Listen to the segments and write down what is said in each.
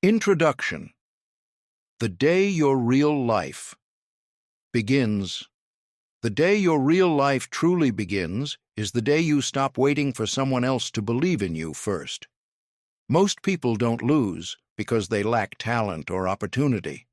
Introduction. The day your real life begins. The day your real life truly begins is the day you stop waiting for someone else to believe in you first. Most people don't lose because they lack talent or opportunity.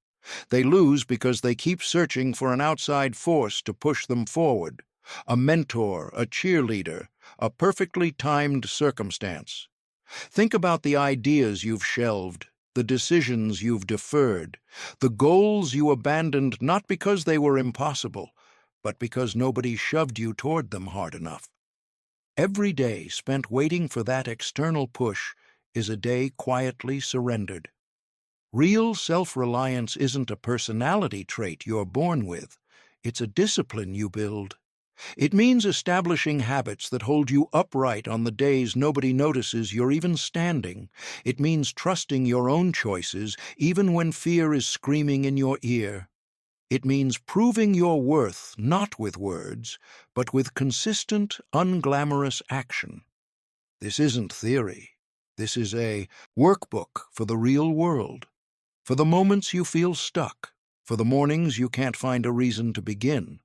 They lose because they keep searching for an outside force to push them forward, a mentor, a cheerleader, a perfectly timed circumstance. Think about the ideas you've shelved, the decisions you've deferred, the goals you abandoned not because they were impossible, but because nobody shoved you toward them hard enough. Every day spent waiting for that external push is a day quietly surrendered. Real self-reliance isn't a personality trait you're born with. It's a discipline you build. It means establishing habits that hold you upright on the days nobody notices you're even standing. It means trusting your own choices even when fear is screaming in your ear. It means proving your worth not with words, but with consistent, unglamorous action. This isn't theory. This is a workbook for the real world, for the moments you feel stuck, for the mornings you can't find a reason to begin,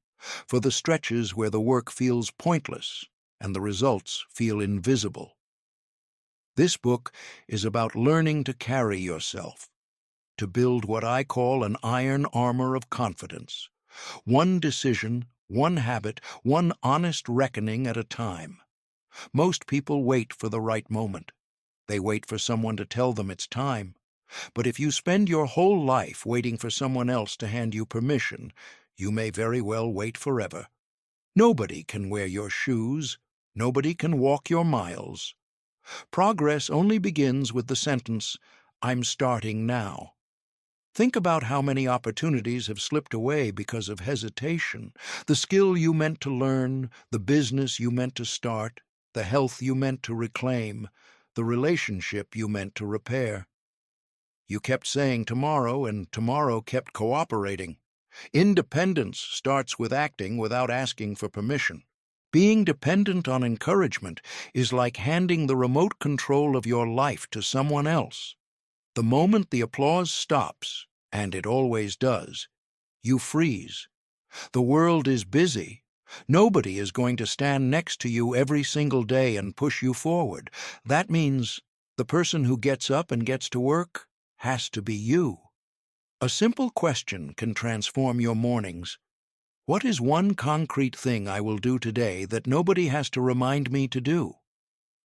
for the stretches where the work feels pointless and the results feel invisible. This book is about learning to carry yourself, to build what I call an iron armor of confidence. One decision, one habit, one honest reckoning at a time. Most people wait for the right moment. They wait for someone to tell them it's time. But if you spend your whole life waiting for someone else to hand you permission, you may very well wait forever. Nobody can wear your shoes. Nobody can walk your miles. Progress only begins with the sentence, "I'm starting now." Think about how many opportunities have slipped away because of hesitation. The skill you meant to learn, the business you meant to start, the health you meant to reclaim, the relationship you meant to repair. You kept saying tomorrow, and tomorrow kept cooperating. Independence starts with acting without asking for permission. Being dependent on encouragement is like handing the remote control of your life to someone else. The moment the applause stops, and it always does, you freeze. The world is busy. Nobody is going to stand next to you every single day and push you forward. That means the person who gets up and gets to work has to be you. A simple question can transform your mornings. What is one concrete thing I will do today that nobody has to remind me to do?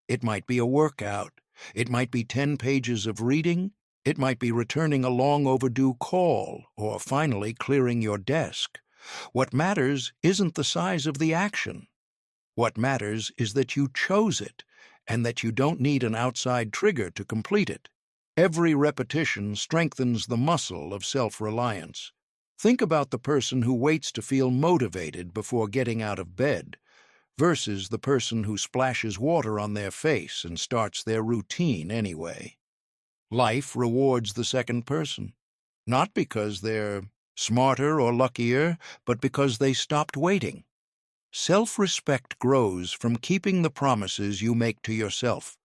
It might be a workout. It might be 10 pages of reading. It might be returning a long overdue call or finally clearing your desk. What matters isn't the size of the action. What matters is that you chose it and that you don't need an outside trigger to complete it. Every repetition strengthens the muscle of self-reliance. Think about the person who waits to feel motivated before getting out of bed versus the person who splashes water on their face and starts their routine anyway. Life rewards the second person, not because they're smarter or luckier, but because they stopped waiting. Self-respect grows from keeping the promises you make to yourself.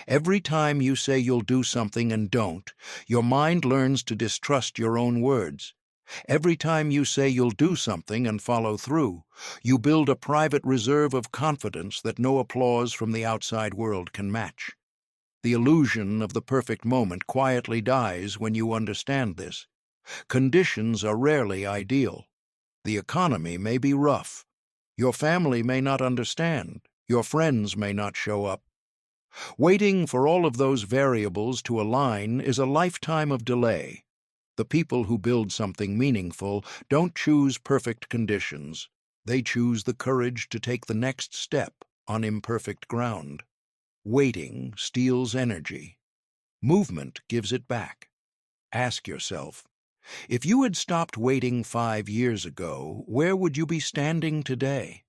Every time you say you'll do something and don't, your mind learns to distrust your own words. Every time you say you'll do something and follow through, you build a private reserve of confidence that no applause from the outside world can match. The illusion of the perfect moment quietly dies when you understand this. Conditions are rarely ideal. The economy may be rough. Your family may not understand. Your friends may not show up. Waiting for all of those variables to align is a lifetime of delay. The people who build something meaningful don't choose perfect conditions. They choose the courage to take the next step on imperfect ground. Waiting steals energy. Movement gives it back. Ask yourself, if you had stopped waiting 5 years ago, where would you be standing today?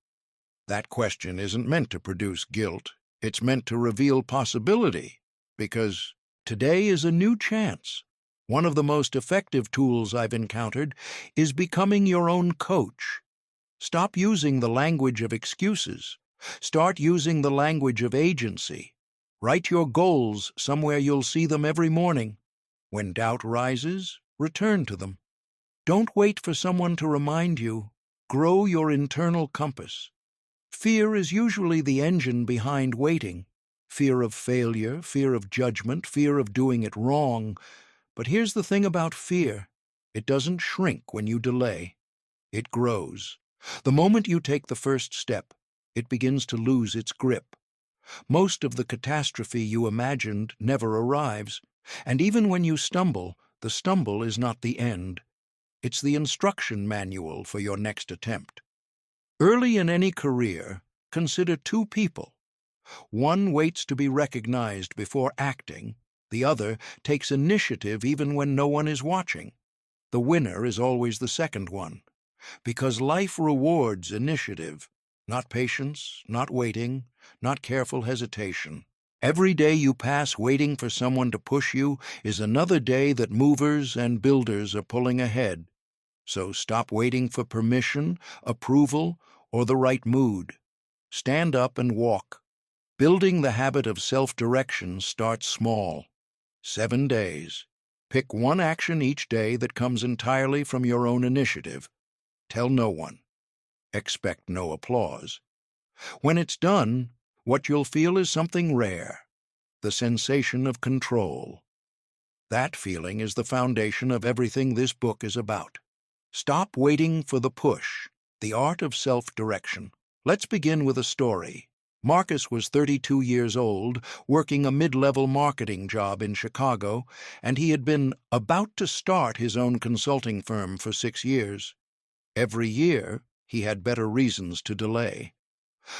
That question isn't meant to produce guilt. It's meant to reveal possibility, because today is a new chance. One of the most effective tools I've encountered is becoming your own coach. Stop using the language of excuses. Start using the language of agency. Write your goals somewhere you'll see them every morning. When doubt rises, return to them. Don't wait for someone to remind you. Grow your internal compass. Fear is usually the engine behind waiting. Fear of failure, fear of judgment, fear of doing it wrong. But here's the thing about fear. It doesn't shrink when you delay. It grows. The moment you take the first step, it begins to lose its grip. Most of the catastrophe you imagined never arrives, and even when you stumble, the stumble is not the end. It's the instruction manual for your next attempt. Early in any career, consider two people. One waits to be recognized before acting. The other takes initiative even when no one is watching. The winner is always the second one, because life rewards initiative, not patience, not waiting, not careful hesitation. Every day you pass waiting for someone to push you is another day that movers and builders are pulling ahead. So stop waiting for permission, approval, or the right mood. Stand up and walk. Building the habit of self-direction starts small. 7 days. Pick one action each day that comes entirely from your own initiative. Tell no one. Expect no applause. When it's done, what you'll feel is something rare, the sensation of control. That feeling is the foundation of everything this book is about. Stop waiting for the push, the art of self-direction. Let's begin with a story. Marcus was 32 years old, working a mid-level marketing job in Chicago, and he had been about to start his own consulting firm for 6 years. Every year, he had better reasons to delay.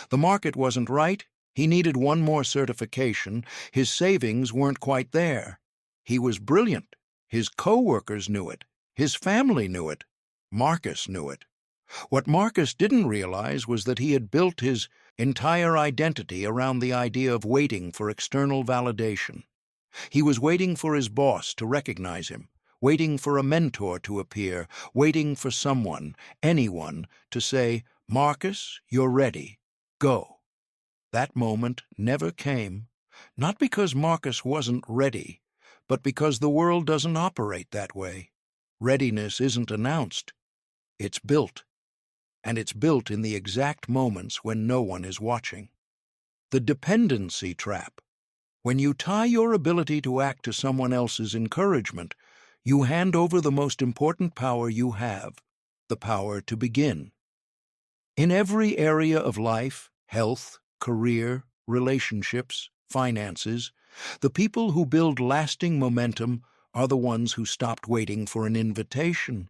The market wasn't right. He needed one more certification. His savings weren't quite there. He was brilliant. His co-workers knew it. His family knew it. Marcus knew it. What Marcus didn't realize was that he had built his entire identity around the idea of waiting for external validation. He was waiting for his boss to recognize him, waiting for a mentor to appear, waiting for someone, anyone, to say, "Marcus, you're ready. Go." That moment never came, not because Marcus wasn't ready, but because the world doesn't operate that way. Readiness isn't announced. It's built. And it's built in the exact moments when no one is watching. The dependency trap. When you tie your ability to act to someone else's encouragement, you hand over the most important power you have, the power to begin. In every area of life, health, career, relationships, finances, the people who build lasting momentum are the ones who stopped waiting for an invitation.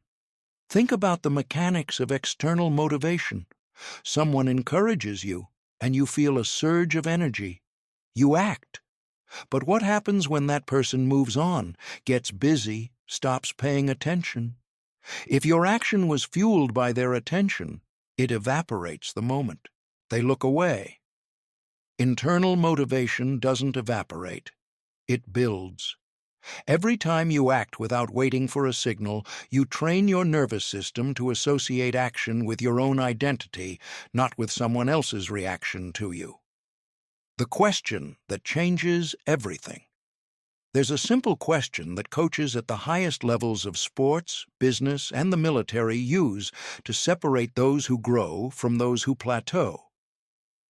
Think about the mechanics of external motivation. Someone encourages you, and you feel a surge of energy. You act. But what happens when that person moves on, gets busy, stops paying attention? If your action was fueled by their attention, it evaporates the moment. They look away. Internal motivation doesn't evaporate. It builds. Every time you act without waiting for a signal, you train your nervous system to associate action with your own identity, not with someone else's reaction to you. The question that changes everything. There's a simple question that coaches at the highest levels of sports, business, and the military use to separate those who grow from those who plateau.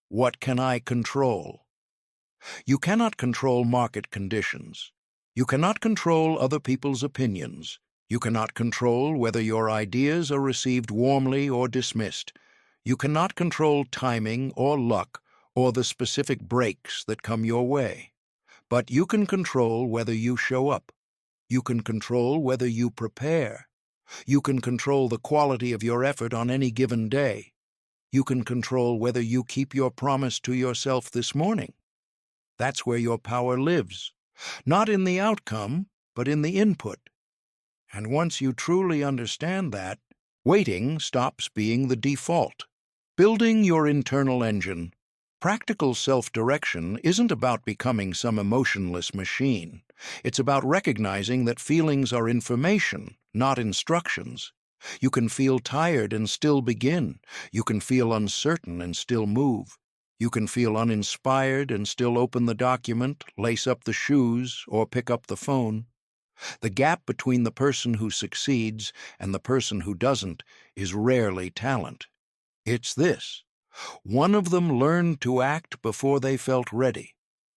What can I control? You cannot control market conditions. You cannot control other people's opinions. You cannot control whether your ideas are received warmly or dismissed. You cannot control timing or luck or the specific breaks that come your way. But you can control whether you show up. You can control whether you prepare. You can control the quality of your effort on any given day. You can control whether you keep your promise to yourself this morning. That's where your power lives. Not in the outcome, but in the input. And once you truly understand that, waiting stops being the default. Building your internal engine. Practical self-direction isn't about becoming some emotionless machine. It's about recognizing that feelings are information, not instructions. You can feel tired and still begin. You can feel uncertain and still move. You can feel uninspired and still open the document, lace up the shoes, or pick up the phone. The gap between the person who succeeds and the person who doesn't is rarely talent. It's this: one of them learned to act before they felt ready.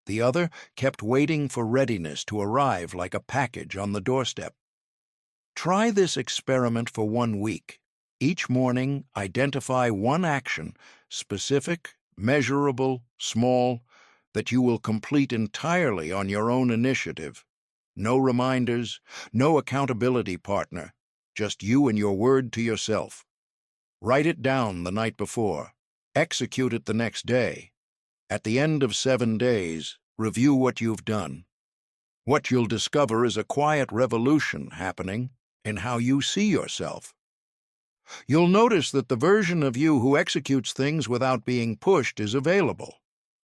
The other kept waiting for readiness to arrive like a package on the doorstep. Try this experiment for 1 week. Each morning, identify one action, specific, measurable, small, that you will complete entirely on your own initiative. No reminders, no accountability partner, just you and your word to yourself. Write it down the night before. Execute it the next day. At the end of 7 days, review what you've done. What you'll discover is a quiet revolution happening in how you see yourself. You'll notice that the version of you who executes things without being pushed is available.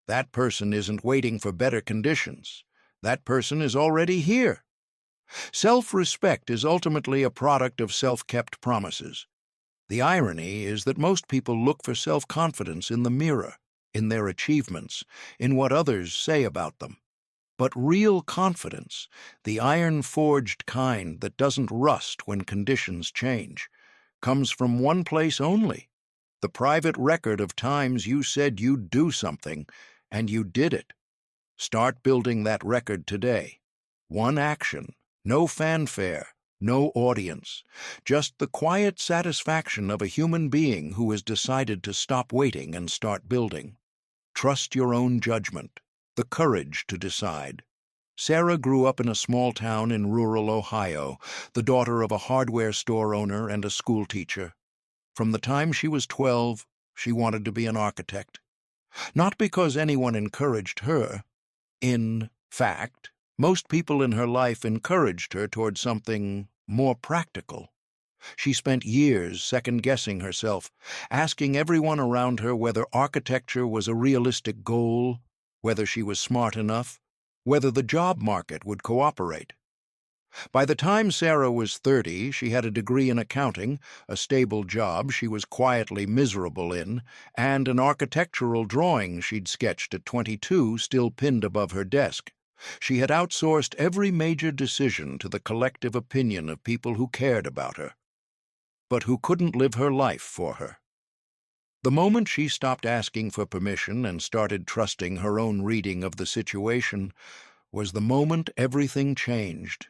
That person isn't waiting for better conditions. That person is already here. Self-respect is ultimately a product of self-kept promises. The irony is that most people look for self-confidence in the mirror, in their achievements, in what others say about them. But real confidence, the iron-forged kind that doesn't rust when conditions change, comes from one place only: the private record of times you said you'd do something, and you did it. Start building that record today. One action, no fanfare, no audience, just the quiet satisfaction of a human being who has decided to stop waiting and start building. Trust your own judgment, the courage to decide. Sarah grew up in a small town in rural Ohio, the daughter of a hardware store owner and a school teacher. From the time she was 12, she wanted to be an architect. Not because anyone encouraged her. In fact, most people in her life encouraged her toward something more practical. She spent years second-guessing herself, asking everyone around her whether architecture was a realistic goal, whether she was smart enough, whether the job market would cooperate. By the time Sarah was 30, she had a degree in accounting, a stable job she was quietly miserable in, and an architectural drawing she'd sketched at 22 still pinned above her desk. She had outsourced every major decision to the collective opinion of people who cared about her, but who couldn't live her life for her. The moment she stopped asking for permission and started trusting her own reading of the situation was the moment everything changed.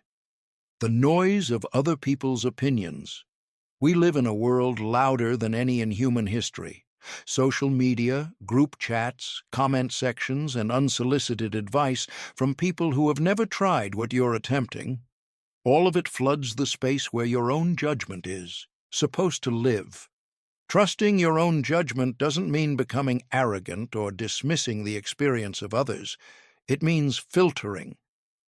The noise of other people's opinions. We live in a world louder than any in human history. Social media, group chats, comment sections, and unsolicited advice from people who have never tried what you're attempting. All of it floods the space where your own judgment is supposed to live. Trusting your own judgment doesn't mean becoming arrogant or dismissing the experience of others. It means filtering.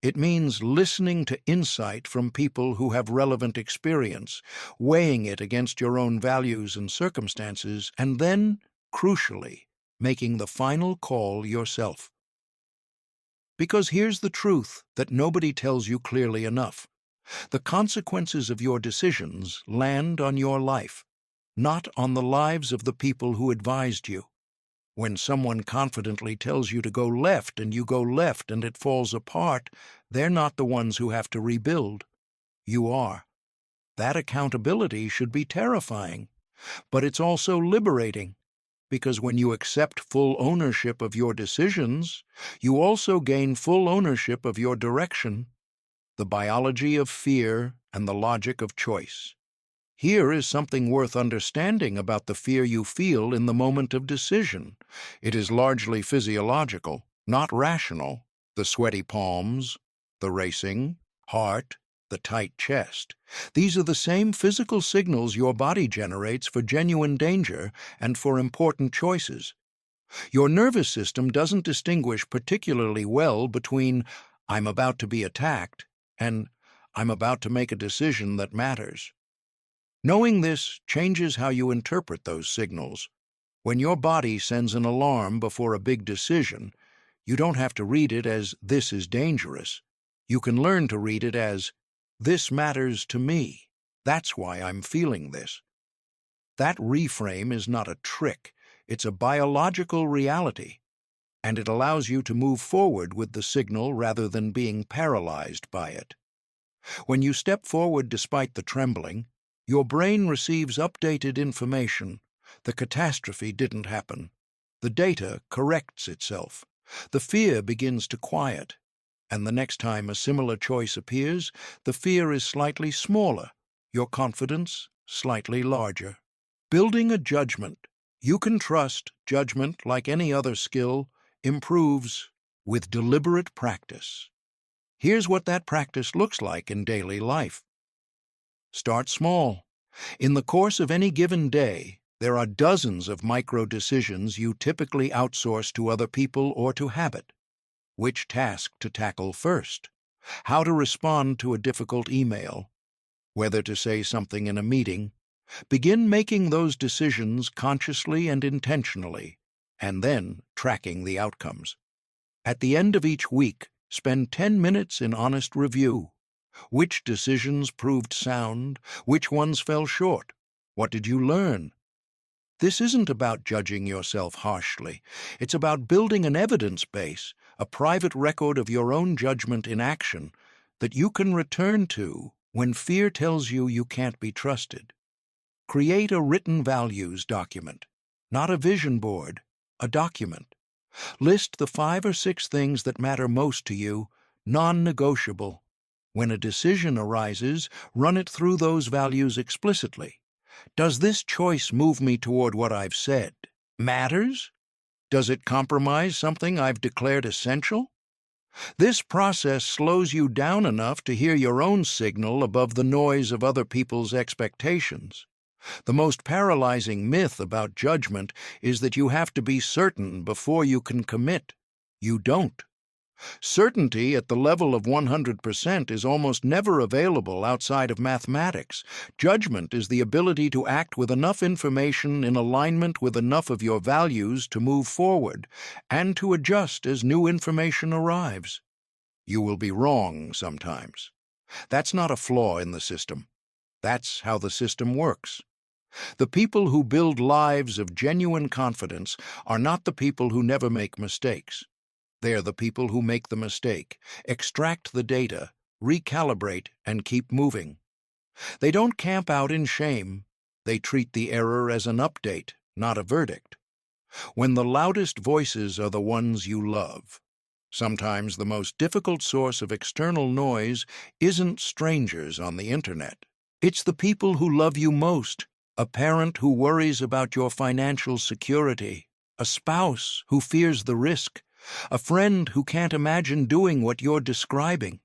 It means listening to insight from people who have relevant experience, weighing it against your own values and circumstances, and then, crucially, making the final call yourself. Because here's the truth that nobody tells you clearly enough. The consequences of your decisions land on your life, not on the lives of the people who advised you. When someone confidently tells you to go left and you go left and it falls apart, they're not the ones who have to rebuild. You are. That accountability should be terrifying, but it's also liberating, because when you accept full ownership of your decisions, you also gain full ownership of your direction, the biology of fear and the logic of choice. Here is something worth understanding about the fear you feel in the moment of decision. It is largely physiological, not rational. The sweaty palms, the racing heart, the tight chest. These are the same physical signals your body generates for genuine danger and for important choices. Your nervous system doesn't distinguish particularly well between "I'm about to be attacked" and "I'm about to make a decision that matters." Knowing this changes how you interpret those signals. When your body sends an alarm before a big decision, you don't have to read it as "this is dangerous." You can learn to read it as "this matters to me. That's why I'm feeling this." That reframe is not a trick. It's a biological reality, and it allows you to move forward with the signal rather than being paralyzed by it. When you step forward despite the trembling, your brain receives updated information. The catastrophe didn't happen. The data corrects itself. The fear begins to quiet. And the next time a similar choice appears, the fear is slightly smaller, your confidence slightly larger. Building a judgment. You can trust judgment, like any other skill, improves with deliberate practice. Here's what that practice looks like in daily life. Start small. In the course of any given day, there are dozens of micro-decisions you typically outsource to other people or to habit. Which task to tackle first? How to respond to a difficult email? Whether to say something in a meeting? Begin making those decisions consciously and intentionally, and then tracking the outcomes. At the end of each week, spend 10 minutes in honest review. Which decisions proved sound? Which ones fell short? What did you learn? This isn't about judging yourself harshly. It's about building an evidence base, a private record of your own judgment in action that you can return to when fear tells you you can't be trusted. Create a written values document, not a vision board, a document. List the 5 or 6 things that matter most to you, non-negotiable. When a decision arises, run it through those values explicitly. Does this choice move me toward what I've said? Matters? Does it compromise something I've declared essential? This process slows you down enough to hear your own signal above the noise of other people's expectations. The most paralyzing myth about judgment is that you have to be certain before you can commit. You don't. Certainty at the level of 100% is almost never available outside of mathematics. Judgment is the ability to act with enough information in alignment with enough of your values to move forward, and to adjust as new information arrives. You will be wrong sometimes. That's not a flaw in the system. That's how the system works. The people who build lives of genuine confidence are not the people who never make mistakes. They're the people who make the mistake, extract the data, recalibrate, and keep moving. They don't camp out in shame. They treat the error as an update, not a verdict. When the loudest voices are the ones you love, sometimes the most difficult source of external noise isn't strangers on the internet. It's the people who love you most, a parent who worries about your financial security, a spouse who fears the risk, a friend who can't imagine doing what you're describing.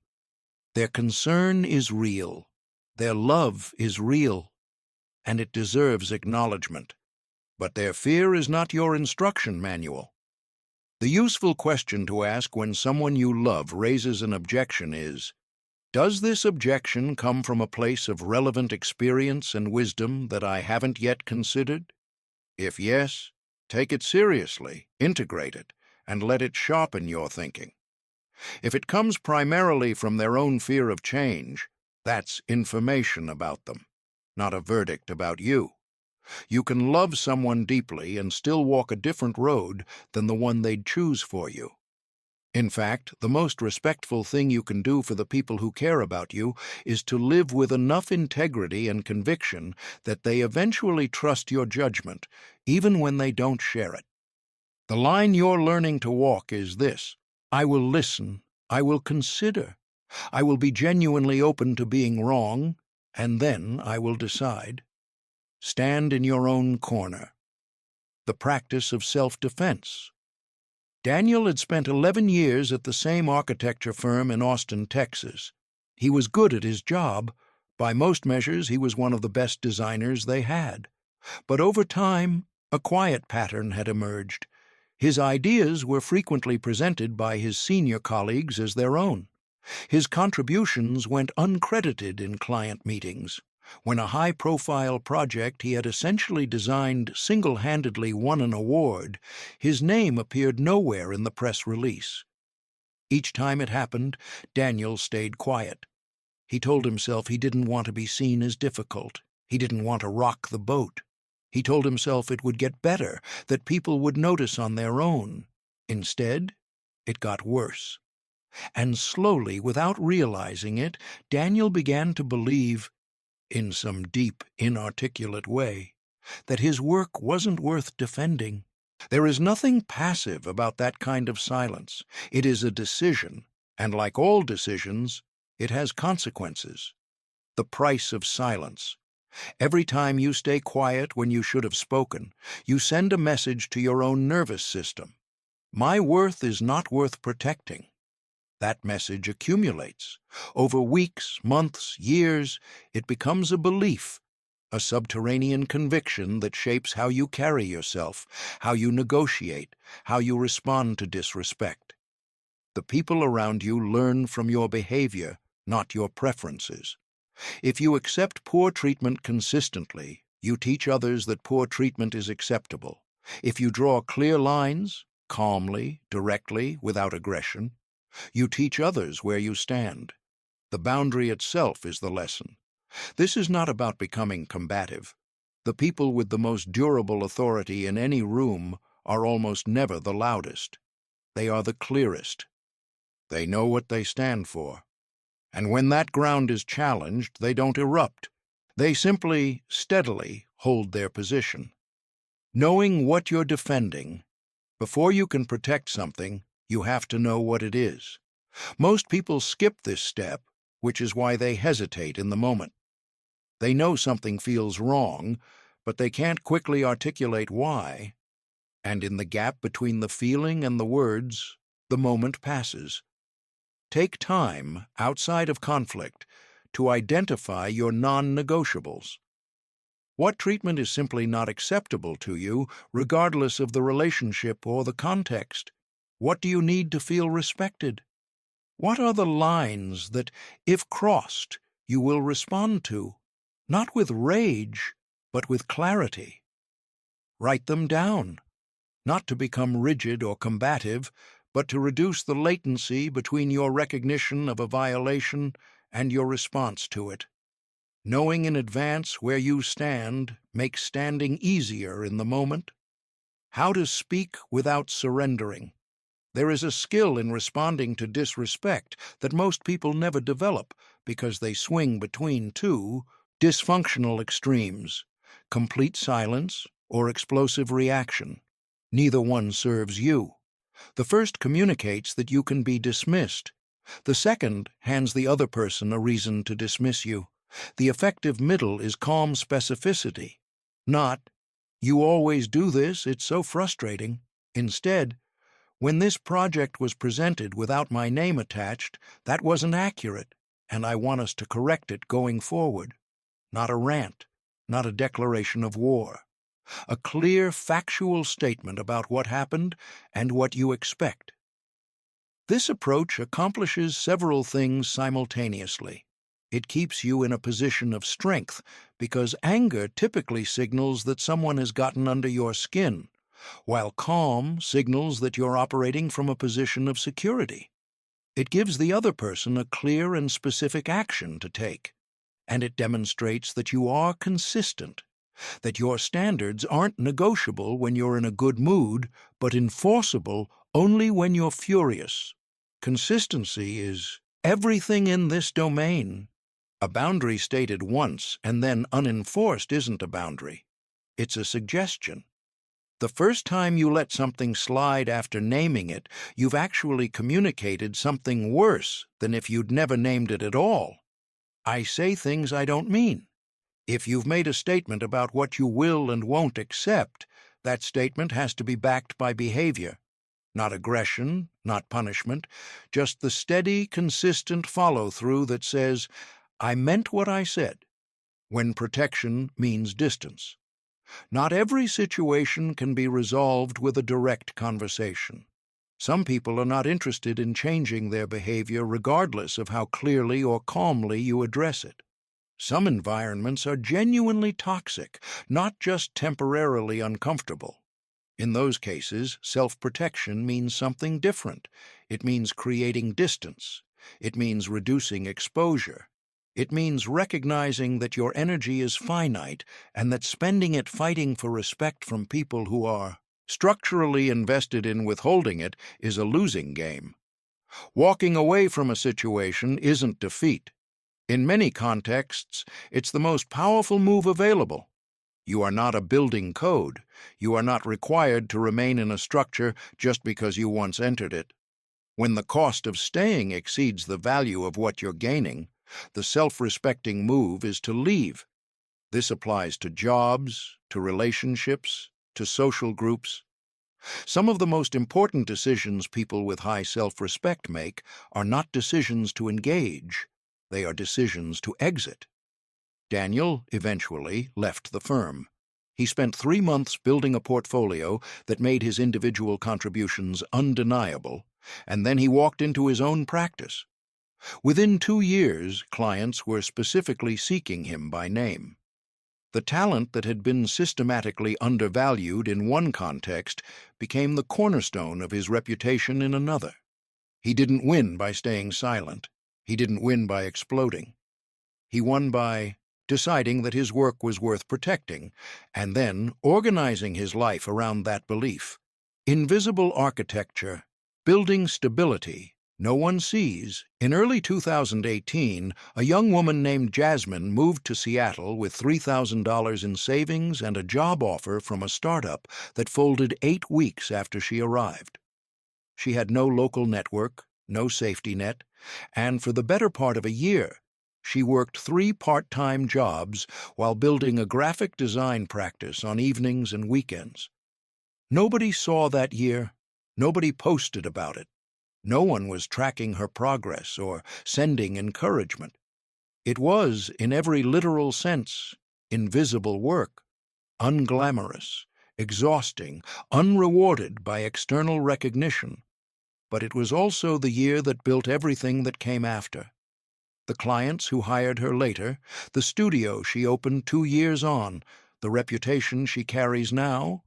Their concern is real. Their love is real. And it deserves acknowledgement. But their fear is not your instruction manual. The useful question to ask when someone you love raises an objection is, does this objection come from a place of relevant experience and wisdom that I haven't yet considered? If yes, take it seriously, integrate it, and let it sharpen your thinking. If it comes primarily from their own fear of change, that's information about them, not a verdict about you. You can love someone deeply and still walk a different road than the one they'd choose for you. In fact, the most respectful thing you can do for the people who care about you is to live with enough integrity and conviction that they eventually trust your judgment, even when they don't share it. The line you're learning to walk is this: I will listen, I will consider, I will be genuinely open to being wrong, and then I will decide. Stand in your own corner. The practice of self-defense. Daniel had spent 11 years at the same architecture firm in Austin, Texas. He was good at his job. By most measures, he was one of the best designers they had. But over time, a quiet pattern had emerged. His ideas were frequently presented by his senior colleagues as their own. His contributions went uncredited in client meetings. When a high-profile project he had essentially designed single-handedly won an award, his name appeared nowhere in the press release. Each time it happened, Daniel stayed quiet. He told himself he didn't want to be seen as difficult. He didn't want to rock the boat. He told himself it would get better, that people would notice on their own. Instead, it got worse. And slowly, without realizing it, Daniel began to believe, in some deep, inarticulate way, that his work wasn't worth defending. There is nothing passive about that kind of silence. It is a decision, and like all decisions, it has consequences. The price of silence. Every time you stay quiet when you should have spoken, you send a message to your own nervous system. My worth is not worth protecting. That message accumulates. Over weeks, months, years, it becomes a belief, a subterranean conviction that shapes how you carry yourself, how you negotiate, how you respond to disrespect. The people around you learn from your behavior, not your preferences. If you accept poor treatment consistently, you teach others that poor treatment is acceptable. If you draw clear lines, calmly, directly, without aggression, you teach others where you stand. The boundary itself is the lesson. This is not about becoming combative. The people with the most durable authority in any room are almost never the loudest. They are the clearest. They know what they stand for. And when that ground is challenged, they don't erupt. They simply, steadily hold their position. Knowing what you're defending, before you can protect something, you have to know what it is. Most people skip this step, which is why they hesitate in the moment. They know something feels wrong, but they can't quickly articulate why. And in the gap between the feeling and the words, the moment passes. Take time, outside of conflict, to identify your non-negotiables. What treatment is simply not acceptable to you, regardless of the relationship or the context? What do you need to feel respected? What are the lines that, if crossed, you will respond to, not with rage, but with clarity? Write them down, not to become rigid or combative, but to reduce the latency between your recognition of a violation and your response to it. Knowing in advance where you stand makes standing easier in the moment. How to speak without surrendering. There is a skill in responding to disrespect that most people never develop because they swing between two dysfunctional extremes: complete silence or explosive reaction. Neither one serves you. The first communicates that you can be dismissed. The second hands the other person a reason to dismiss you. The effective middle is calm specificity, not, "You always do this, it's so frustrating." Instead, "When this project was presented without my name attached, that wasn't accurate, and I want us to correct it going forward." Not a rant, not a declaration of war. A clear, factual statement about what happened and what you expect. This approach accomplishes several things simultaneously. It keeps you in a position of strength because anger typically signals that someone has gotten under your skin, while calm signals that you're operating from a position of security. It gives the other person a clear and specific action to take, and it demonstrates that you are consistent, that your standards aren't negotiable when you're in a good mood, but enforceable only when you're furious. Consistency is everything in this domain. A boundary stated once and then unenforced isn't a boundary. It's a suggestion. The first time you let something slide after naming it, you've actually communicated something worse than if you'd never named it at all. I say things I don't mean. If you've made a statement about what you will and won't accept, that statement has to be backed by behavior. Not aggression, not punishment, just the steady, consistent follow-through that says, "I meant what I said," when protection means distance. Not every situation can be resolved with a direct conversation. Some people are not interested in changing their behavior regardless of how clearly or calmly you address it. Some environments are genuinely toxic, not just temporarily uncomfortable. In those cases, self-protection means something different. It means creating distance. It means reducing exposure. It means recognizing that your energy is finite and that spending it fighting for respect from people who are structurally invested in withholding it is a losing game. Walking away from a situation isn't defeat. In many contexts, it's the most powerful move available. You are not a building code. You are not required to remain in a structure just because you once entered it. When the cost of staying exceeds the value of what you're gaining, the self-respecting move is to leave. This applies to jobs, to relationships, to social groups. Some of the most important decisions people with high self-respect make are not decisions to engage. They are decisions to exit. Daniel eventually left the firm. He spent 3 months building a portfolio that made his individual contributions undeniable, and then he walked into his own practice. Within 2 years, clients were specifically seeking him by name. The talent that had been systematically undervalued in one context became the cornerstone of his reputation in another. He didn't win by staying silent. He didn't win by exploding. He won by deciding that his work was worth protecting, and then organizing his life around that belief. Invisible architecture, building stability no one sees. In early 2018, a young woman named Jasmine moved to Seattle with $3,000 in savings and a job offer from a startup that folded 8 weeks after she arrived. She had no local network, no safety net, and for the better part of a year, she worked 3 part-time jobs while building a graphic design practice on evenings and weekends. Nobody saw that year. Nobody posted about it. No one was tracking her progress or sending encouragement. It was, in every literal sense, invisible work, unglamorous, exhausting, unrewarded by external recognition. But it was also the year that built everything that came after. The clients who hired her later, the studio she opened 2 years on, the reputation she carries now,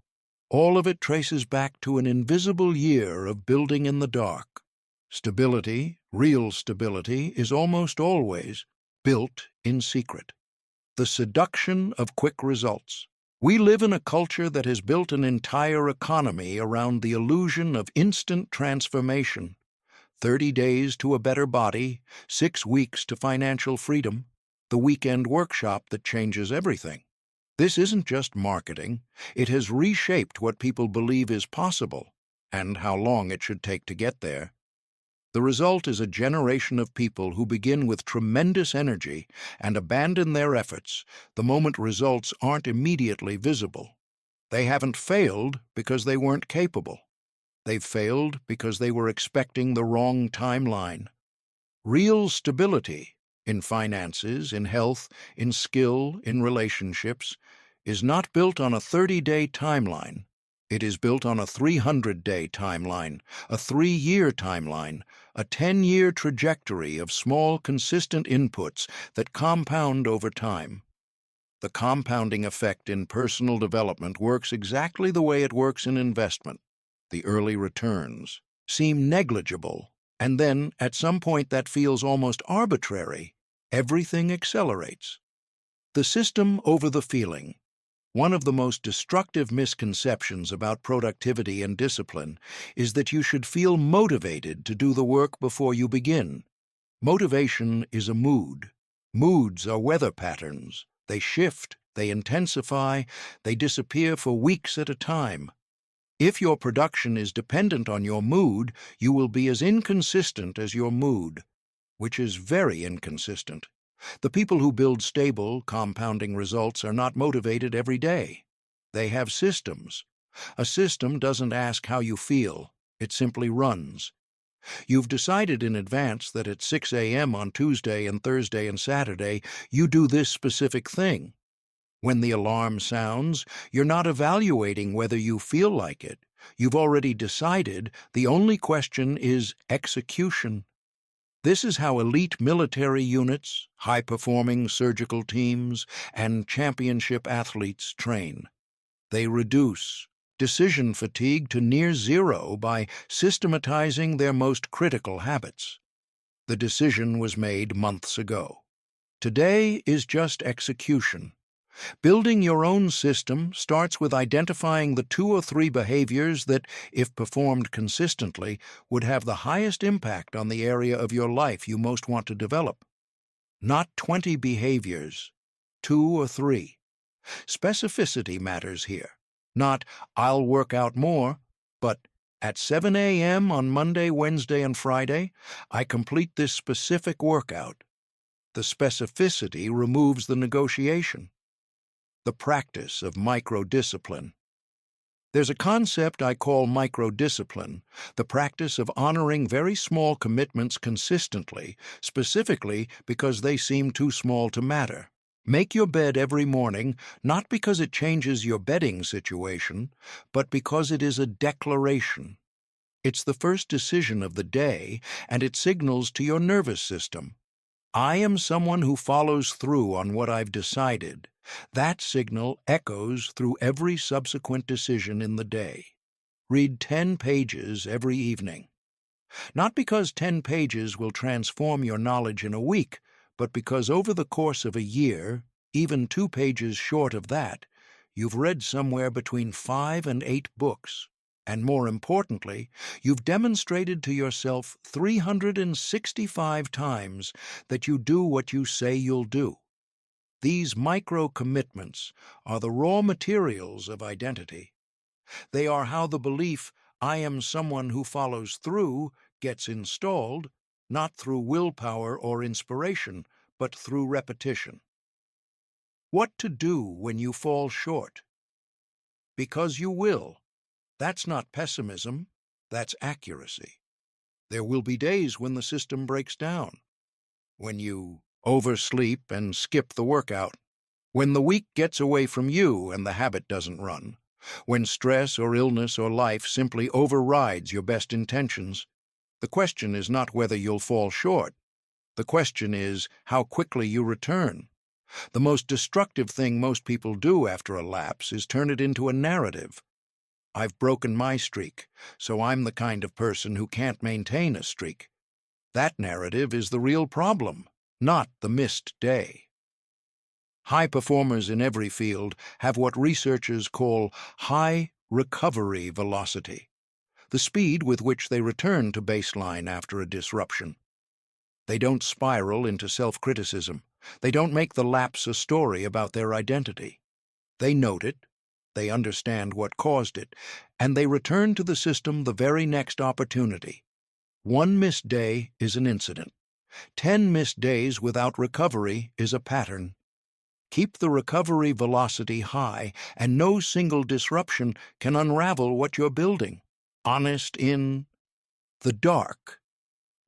all of it traces back to an invisible year of building in the dark. Stability, real stability, is almost always built in secret. The seduction of quick results. We live in a culture that has built an entire economy around the illusion of instant transformation. 30 days to a better body, 6 weeks to financial freedom, the weekend workshop that changes everything. This isn't just marketing. It has reshaped what people believe is possible and how long it should take to get there. The result is a generation of people who begin with tremendous energy and abandon their efforts the moment results aren't immediately visible. They haven't failed because they weren't capable. They've failed because they were expecting the wrong timeline. Real stability in finances, in health, in skill, in relationships is not built on a 30-day timeline. It is built on a 300-day timeline, a 3-year timeline, a 10-year trajectory of small, consistent inputs that compound over time. The compounding effect in personal development works exactly the way it works in investment. The early returns seem negligible, and then, at some point that feels almost arbitrary, everything accelerates. The system over the feeling. One of the most destructive misconceptions about productivity and discipline is that you should feel motivated to do the work before you begin. Motivation is a mood. Moods are weather patterns. They shift, they intensify, they disappear for weeks at a time. If your production is dependent on your mood, you will be as inconsistent as your mood, which is very inconsistent. The people who build stable, compounding results are not motivated every day. They have systems. A system doesn't ask how you feel. It simply runs. You've decided in advance that at 6 a.m. on Tuesday and Thursday and Saturday, you do this specific thing. When the alarm sounds, you're not evaluating whether you feel like it. You've already decided. The only question is execution. This is how elite military units, high-performing surgical teams, and championship athletes train. They reduce decision fatigue to near zero by systematizing their most critical habits. The decision was made months ago. Today is just execution. Building your own system starts with identifying the 2 or 3 behaviors that, if performed consistently, would have the highest impact on the area of your life you most want to develop. Not 20 behaviors, 2 or 3. Specificity matters here. Not, I'll work out more, but at 7 a.m. on Monday, Wednesday, and Friday, I complete this specific workout. The specificity removes the negotiation. The practice of micro-discipline. There's a concept I call micro-discipline, the practice of honoring very small commitments consistently, specifically because they seem too small to matter. Make your bed every morning, not because it changes your bedding situation, but because it is a declaration. It's the first decision of the day, and it signals to your nervous system, I am someone who follows through on what I've decided. That signal echoes through every subsequent decision in the day. Read 10 pages every evening. Not because 10 pages will transform your knowledge in a week, but because over the course of a year, even 2 pages short of that, you've read somewhere between 5 and 8 books. And more importantly, you've demonstrated to yourself 365 times that you do what you say you'll do. These micro-commitments are the raw materials of identity. They are how the belief, I am someone who follows through, gets installed, not through willpower or inspiration, but through repetition. What to do when you fall short? Because you will. That's not pessimism, that's accuracy. There will be days when the system breaks down, when you oversleep and skip the workout, when the week gets away from you and the habit doesn't run, when stress or illness or life simply overrides your best intentions. The question is not whether you'll fall short. The question is how quickly you return. The most destructive thing most people do after a lapse is turn it into a narrative. I've broken my streak, so I'm the kind of person who can't maintain a streak. That narrative is the real problem, not the missed day. High performers in every field have what researchers call high recovery velocity, the speed with which they return to baseline after a disruption. They don't spiral into self-criticism. They don't make the lapse a story about their identity. They note it. They understand what caused it, and they return to the system the very next opportunity. 1 missed day is an incident. 10 missed days without recovery is a pattern. Keep the recovery velocity high, and no single disruption can unravel what you're building. Honest in the dark.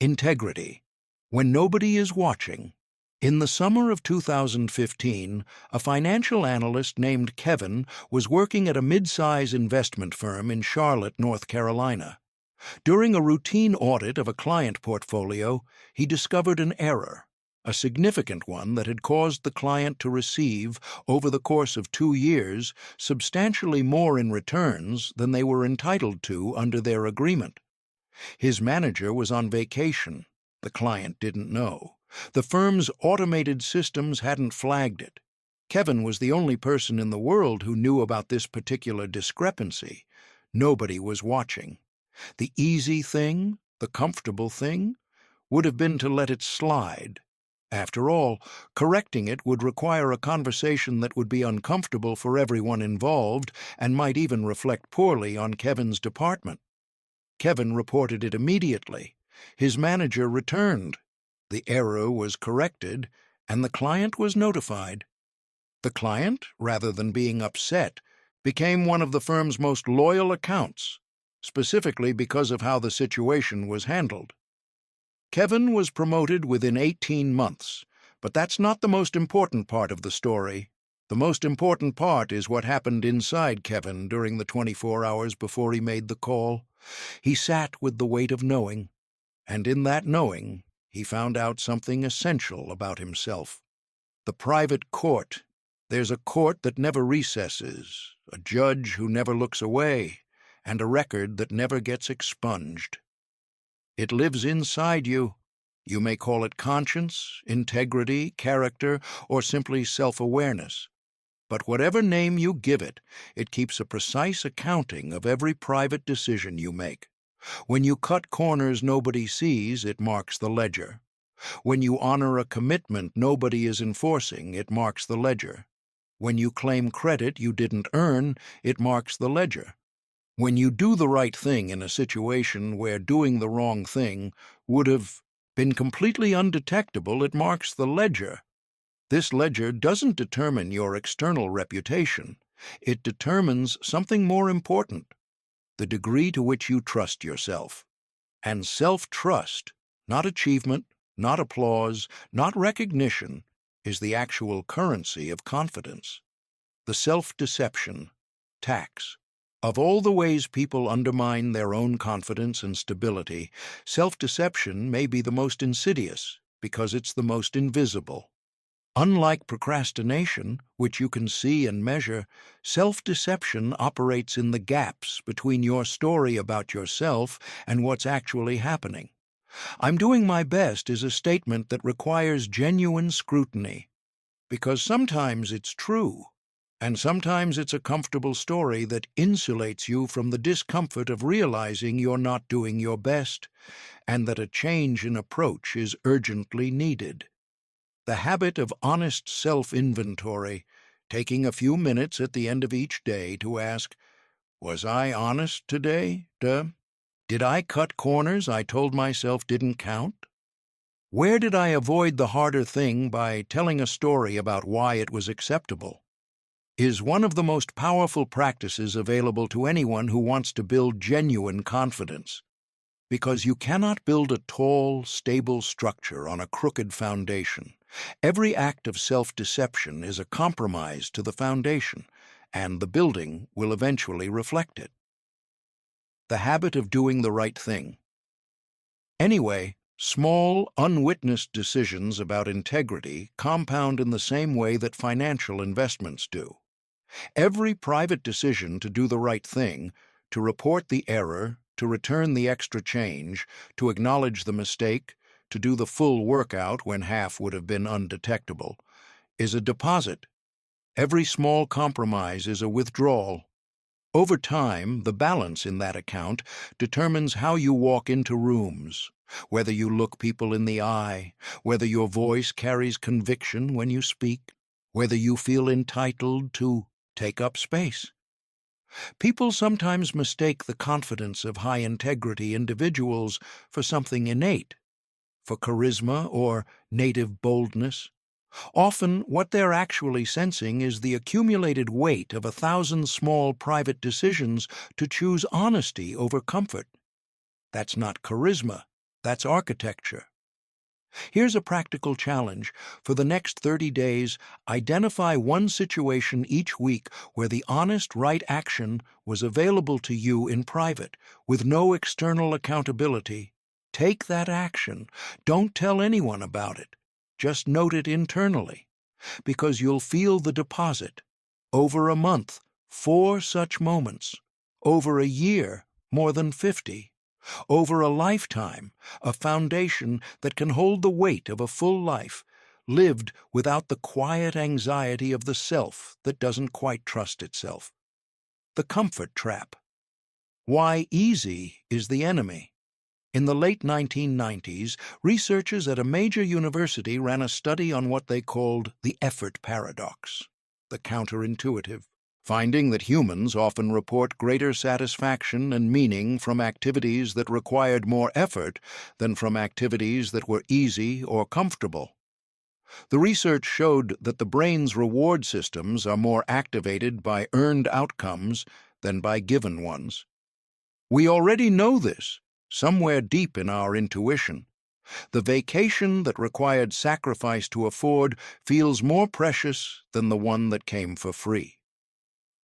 Integrity. When nobody is watching. In the summer of 2015, a financial analyst named Kevin was working at a mid-size investment firm in Charlotte, North Carolina. During a routine audit of a client portfolio, he discovered an error, a significant one that had caused the client to receive, over the course of 2 years, substantially more in returns than they were entitled to under their agreement. His manager was on vacation. The client didn't know. The firm's automated systems hadn't flagged it. Kevin was the only person in the world who knew about this particular discrepancy. Nobody was watching. The easy thing, the comfortable thing, would have been to let it slide. After all, correcting it would require a conversation that would be uncomfortable for everyone involved and might even reflect poorly on Kevin's department. Kevin reported it immediately. His manager returned. The error was corrected, and the client was notified. The client, rather than being upset, became one of the firm's most loyal accounts, specifically because of how the situation was handled. Kevin was promoted within 18 months, but that's not the most important part of the story. The most important part is what happened inside Kevin during the 24 hours before he made the call. He sat with the weight of knowing, and in that knowing, he found out something essential about himself. The private court. There's a court that never recesses, a judge who never looks away, and a record that never gets expunged. It lives inside you. You may call it conscience, integrity, character, or simply self-awareness. But whatever name you give it, it keeps a precise accounting of every private decision you make. When you cut corners nobody sees, it marks the ledger. When you honor a commitment nobody is enforcing, it marks the ledger. When you claim credit you didn't earn, it marks the ledger. When you do the right thing in a situation where doing the wrong thing would have been completely undetectable, it marks the ledger. This ledger doesn't determine your external reputation. It determines something more important, the degree to which you trust yourself. And self-trust, not achievement, not applause, not recognition, is the actual currency of confidence. The self-deception, tax. Of all the ways people undermine their own confidence and stability, self-deception may be the most insidious because it's the most invisible. Unlike procrastination, which you can see and measure, self-deception operates in the gaps between your story about yourself and what's actually happening. "I'm doing my best" is a statement that requires genuine scrutiny, because sometimes it's true, and sometimes it's a comfortable story that insulates you from the discomfort of realizing you're not doing your best, and that a change in approach is urgently needed. The habit of honest self-inventory, taking a few minutes at the end of each day to ask, "Was I honest today? Did I cut corners I told myself didn't count? Where did I avoid the harder thing by telling a story about why it was acceptable?" is one of the most powerful practices available to anyone who wants to build genuine confidence. Because you cannot build a tall, stable structure on a crooked foundation. Every act of self-deception is a compromise to the foundation, and the building will eventually reflect it. The habit of doing the right thing. Anyway, small, unwitnessed decisions about integrity compound in the same way that financial investments do. Every private decision to do the right thing, to report the error, to return the extra change, to acknowledge the mistake, to do the full workout when half would have been undetectable, is a deposit. Every small compromise is a withdrawal. Over time, the balance in that account determines how you walk into rooms, whether you look people in the eye, whether your voice carries conviction when you speak, whether you feel entitled to take up space. People sometimes mistake the confidence of high-integrity individuals for something innate, for charisma or native boldness. Often, what they're actually sensing is the accumulated weight of 1,000 small private decisions to choose honesty over comfort. That's not charisma, that's architecture. Here's a practical challenge. For the next 30 days, identify one situation each week where the honest, right action was available to you in private, with no external accountability. Take that action. Don't tell anyone about it. Just note it internally, because you'll feel the deposit. Over a month, 4 such moments. Over a year, more than 50. Over a lifetime, a foundation that can hold the weight of a full life, lived without the quiet anxiety of the self that doesn't quite trust itself. The comfort trap. Why easy is the enemy. In the late 1990s, researchers at a major university ran a study on what they called the effort paradox, the counterintuitive, finding that humans often report greater satisfaction and meaning from activities that required more effort than from activities that were easy or comfortable. The research showed that the brain's reward systems are more activated by earned outcomes than by given ones. We already know this, somewhere deep in our intuition. The vacation that required sacrifice to afford feels more precious than the one that came for free.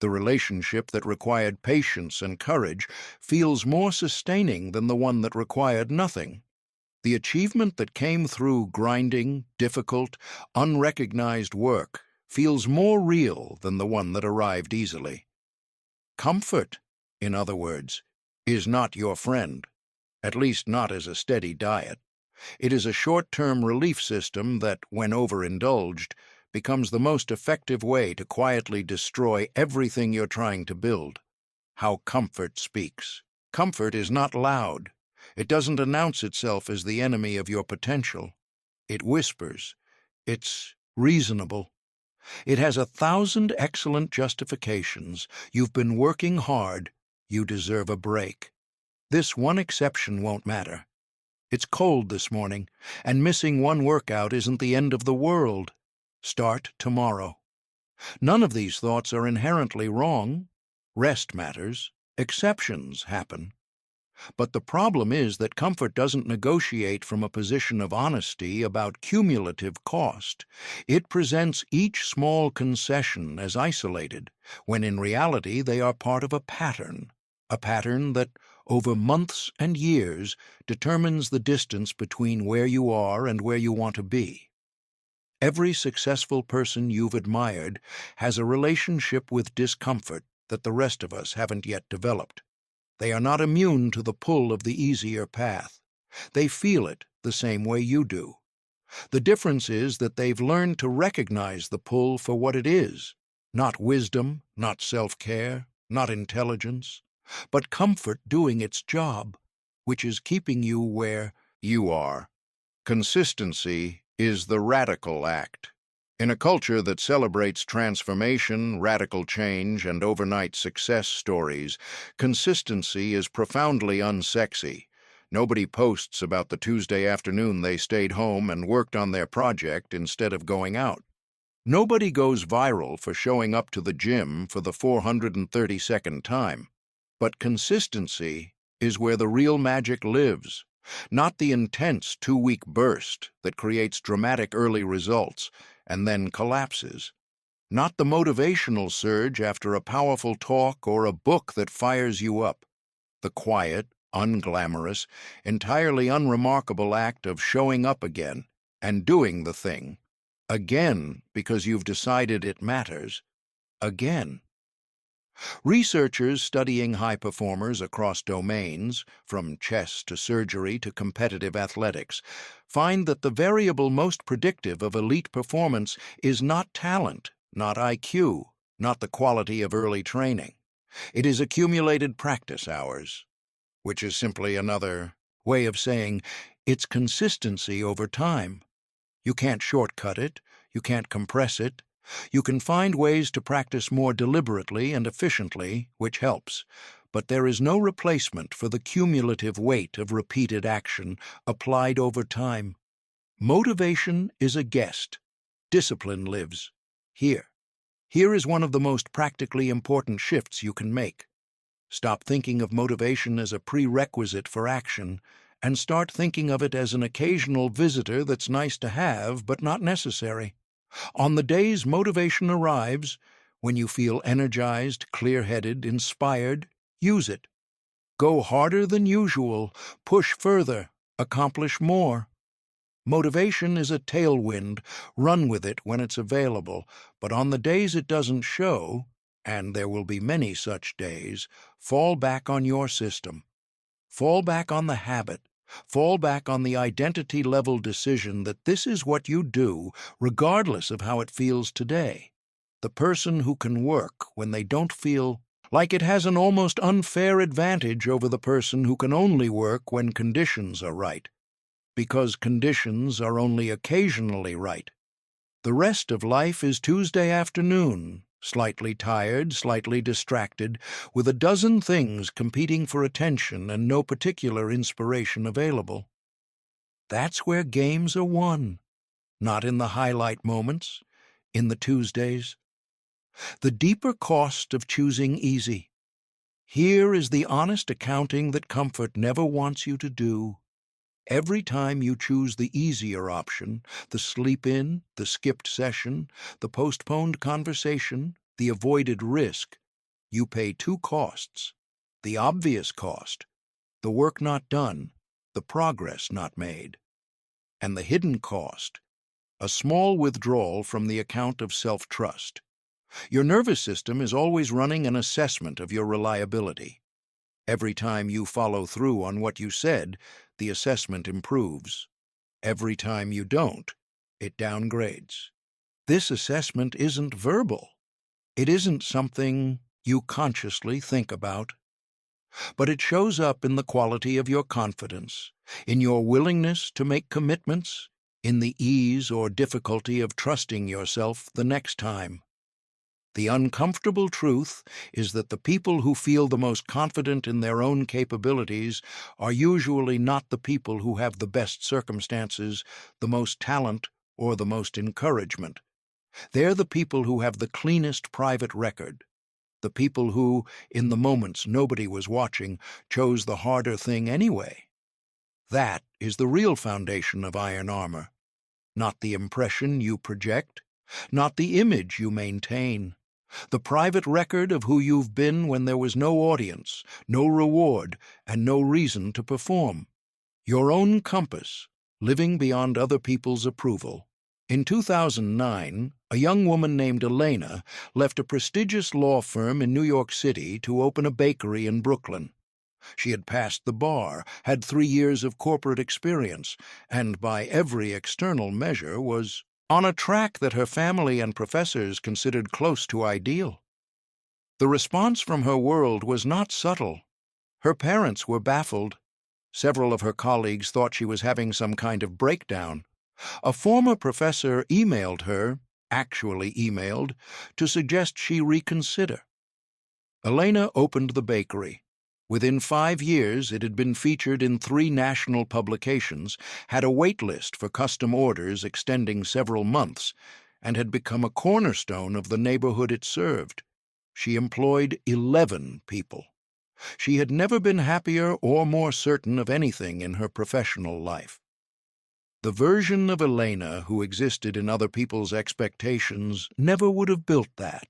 The relationship that required patience and courage feels more sustaining than the one that required nothing. The achievement that came through grinding, difficult, unrecognized work feels more real than the one that arrived easily. Comfort, in other words, is not your friend, at least not as a steady diet. It is a short-term relief system that, when overindulged, becomes the most effective way to quietly destroy everything you're trying to build. How comfort speaks. Comfort is not loud. It doesn't announce itself as the enemy of your potential. It whispers. It's reasonable. It has 1,000 excellent justifications. You've been working hard. You deserve a break. This one exception won't matter. It's cold this morning, and missing one workout isn't the end of the world. Start tomorrow. None of these thoughts are inherently wrong. Rest matters. Exceptions happen. But the problem is that comfort doesn't negotiate from a position of honesty about cumulative cost. It presents each small concession as isolated, when in reality they are part of a pattern that, over months and years, determines the distance between where you are and where you want to be. Every successful person you've admired has a relationship with discomfort that the rest of us haven't yet developed. They are not immune to the pull of the easier path. They feel it the same way you do. The difference is that they've learned to recognize the pull for what it is, not wisdom, not self-care, not intelligence, but comfort doing its job, which is keeping you where you are. Consistency is the radical act. In a culture that celebrates transformation, radical change, and overnight success stories, consistency is profoundly unsexy. Nobody posts about the Tuesday afternoon they stayed home and worked on their project instead of going out. Nobody goes viral for showing up to the gym for the 432nd time. But consistency is where the real magic lives, not the intense 2-week burst that creates dramatic early results and then collapses, not the motivational surge after a powerful talk or a book that fires you up, the quiet, unglamorous, entirely unremarkable act of showing up again and doing the thing, again because you've decided it matters, again. Researchers studying high performers across domains, from chess to surgery to competitive athletics, find that the variable most predictive of elite performance is not talent, not IQ, not the quality of early training. It is accumulated practice hours, which is simply another way of saying it's consistency over time. You can't shortcut it, you can't compress it. You can find ways to practice more deliberately and efficiently, which helps, but there is no replacement for the cumulative weight of repeated action applied over time. Motivation is a guest. Discipline lives here. Here is one of the most practically important shifts you can make. Stop thinking of motivation as a prerequisite for action, and start thinking of it as an occasional visitor that's nice to have but not necessary. On the days motivation arrives, when you feel energized, clear-headed, inspired, use it. Go harder than usual, push further, accomplish more. Motivation is a tailwind. Run with it when it's available, but on the days it doesn't show, and there will be many such days, fall back on your system. Fall back on the habit. Fall back on the identity-level decision that this is what you do, regardless of how it feels today. The person who can work when they don't feel like it has an almost unfair advantage over the person who can only work when conditions are right, because conditions are only occasionally right. The rest of life is Tuesday afternoon, slightly tired, slightly distracted, with a dozen things competing for attention and no particular inspiration available. That's where games are won, not in the highlight moments, in the Tuesdays. The deeper cost of choosing easy. Here is the honest accounting that comfort never wants you to do. Every time you choose the easier option, the sleep-in, the skipped session, the postponed conversation, the avoided risk, you pay 2 costs. The obvious cost, the work not done, the progress not made. And the hidden cost, a small withdrawal from the account of self-trust. Your nervous system is always running an assessment of your reliability. Every time you follow through on what you said, the assessment improves. Every time you don't, it downgrades. This assessment isn't verbal. It isn't something you consciously think about, but it shows up in the quality of your confidence, in your willingness to make commitments, in the ease or difficulty of trusting yourself the next time. The uncomfortable truth is that the people who feel the most confident in their own capabilities are usually not the people who have the best circumstances, the most talent, or the most encouragement. They're the people who have the cleanest private record, the people who, in the moments nobody was watching, chose the harder thing anyway. That is the real foundation of iron armor, not the impression you project, not the image you maintain. The private record of who you've been when there was no audience, no reward, and no reason to perform. Your own compass, living beyond other people's approval. In 2009, a young woman named Elena left a prestigious law firm in New York City to open a bakery in Brooklyn. She had passed the bar, had 3 years of corporate experience, and by every external measure was on a track that her family and professors considered close to ideal. The response from her world was not subtle. Her parents were baffled. Several of her colleagues thought she was having some kind of breakdown. A former professor actually emailed, to suggest she reconsider. Elena opened the bakery. Within 5 years, it had been featured in 3 national publications, had a wait list for custom orders extending several months, and had become a cornerstone of the neighborhood it served. She employed 11 people. She had never been happier or more certain of anything in her professional life. The version of Elena who existed in other people's expectations never would have built that.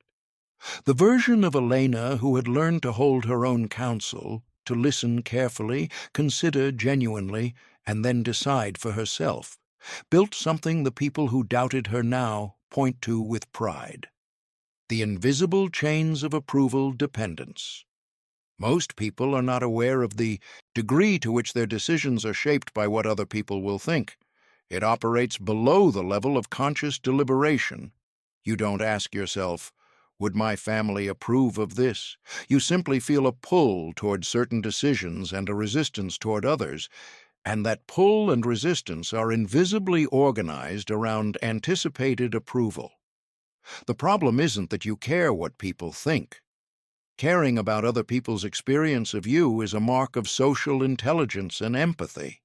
The version of Elena who had learned to hold her own counsel, to listen carefully, consider genuinely, and then decide for herself, built something the people who doubted her now point to with pride. The invisible chains of approval dependence. Most people are not aware of the degree to which their decisions are shaped by what other people will think. It operates below the level of conscious deliberation. You don't ask yourself, would my family approve of this? You simply feel a pull toward certain decisions and a resistance toward others, and that pull and resistance are invisibly organized around anticipated approval. The problem isn't that you care what people think. Caring about other people's experience of you is a mark of social intelligence and empathy.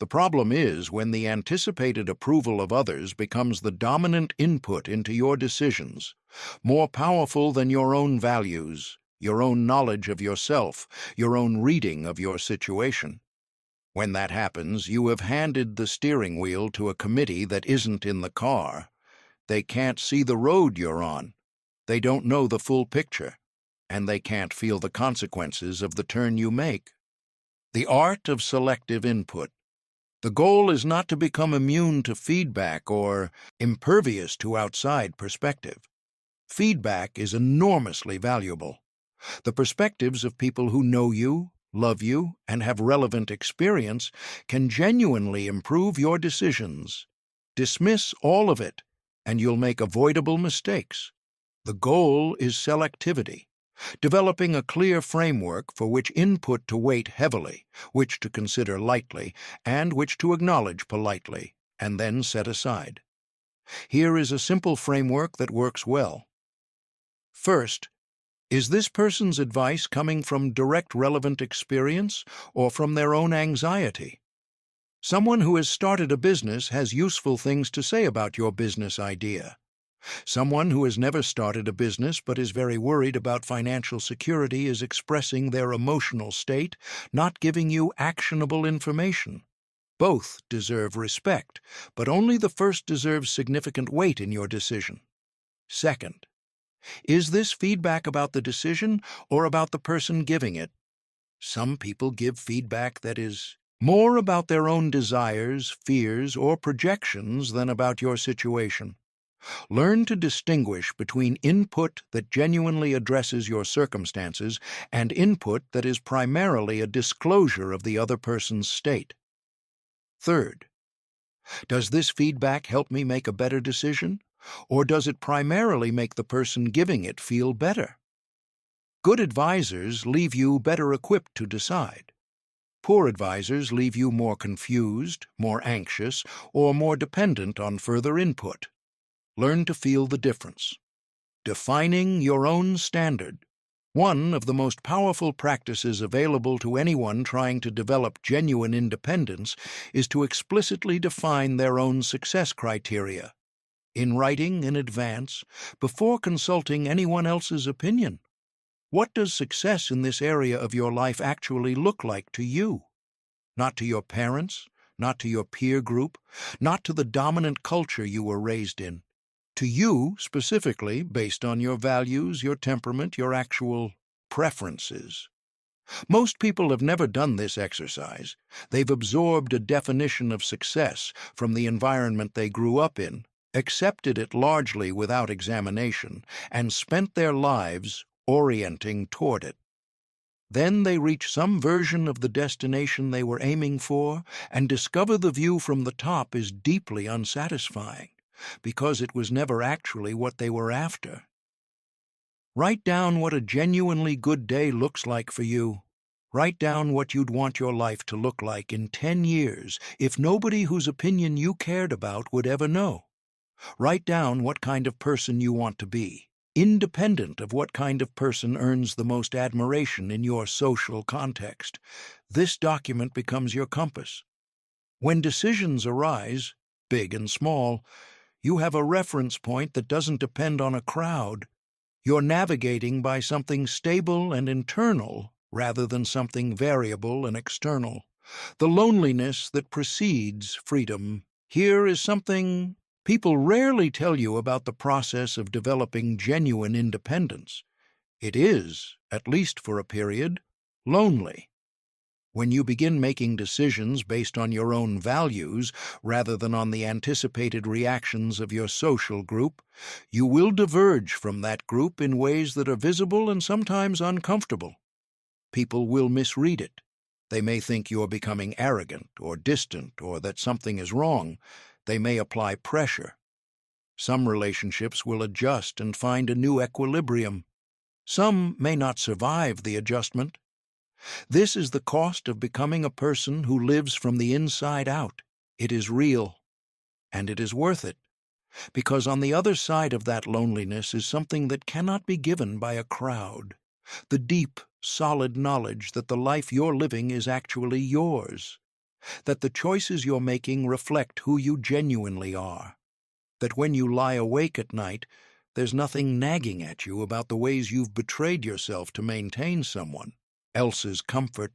The problem is when the anticipated approval of others becomes the dominant input into your decisions, more powerful than your own values, your own knowledge of yourself, your own reading of your situation. When that happens, you have handed the steering wheel to a committee that isn't in the car. They can't see the road you're on. They don't know the full picture, and they can't feel the consequences of the turn you make. The art of selective input. The goal is not to become immune to feedback or impervious to outside perspective. Feedback is enormously valuable. The perspectives of people who know you, love you, and have relevant experience can genuinely improve your decisions. Dismiss all of it, and you'll make avoidable mistakes. The goal is selectivity. Developing a clear framework for which input to weight heavily, which to consider lightly, and which to acknowledge politely, and then set aside. Here is a simple framework that works well. First, is this person's advice coming from direct relevant experience or from their own anxiety? Someone who has started a business has useful things to say about your business idea. Someone who has never started a business but is very worried about financial security is expressing their emotional state, not giving you actionable information. Both deserve respect, but only the first deserves significant weight in your decision. Second, is this feedback about the decision or about the person giving it? Some people give feedback that is more about their own desires, fears, or projections than about your situation. Learn to distinguish between input that genuinely addresses your circumstances and input that is primarily a disclosure of the other person's state. Third, does this feedback help me make a better decision, Or does it primarily make the person giving it feel better? Good advisors leave you better equipped to decide. Poor advisors leave you more confused, more anxious, or more dependent on further input. Learn to feel the difference. Defining your own standard. One of the most powerful practices available to anyone trying to develop genuine independence is to explicitly define their own success criteria, in writing in advance, before consulting anyone else's opinion. What does success in this area of your life actually look like to you? Not to your parents, not to your peer group, not to the dominant culture you were raised in. To you, specifically, based on your values, your temperament, your actual preferences. Most people have never done this exercise. They've absorbed a definition of success from the environment they grew up in, accepted it largely without examination, and spent their lives orienting toward it. Then they reach some version of the destination they were aiming for and discover the view from the top is deeply unsatisfying, because it was never actually what they were after. Write down what a genuinely good day looks like for you. Write down what you'd want your life to look like in 10 years if nobody whose opinion you cared about would ever know. Write down what kind of person you want to be, independent of what kind of person earns the most admiration in your social context. This document becomes your compass. When decisions arise, big and small, you have a reference point that doesn't depend on a crowd. You're navigating by something stable and internal rather than something variable and external. The loneliness that precedes freedom. Here is something people rarely tell you about the process of developing genuine independence. It is, at least for a period, lonely. When you begin making decisions based on your own values rather than on the anticipated reactions of your social group, you will diverge from that group in ways that are visible and sometimes uncomfortable. People will misread it. They may think you're becoming arrogant or distant or that something is wrong. They may apply pressure. Some relationships will adjust and find a new equilibrium. Some may not survive the adjustment. This is the cost of becoming a person who lives from the inside out. It is real, and it is worth it, because on the other side of that loneliness is something that cannot be given by a crowd, the deep, solid knowledge that the life you're living is actually yours, that the choices you're making reflect who you genuinely are, that when you lie awake at night, there's nothing nagging at you about the ways you've betrayed yourself to maintain someone else's comfort.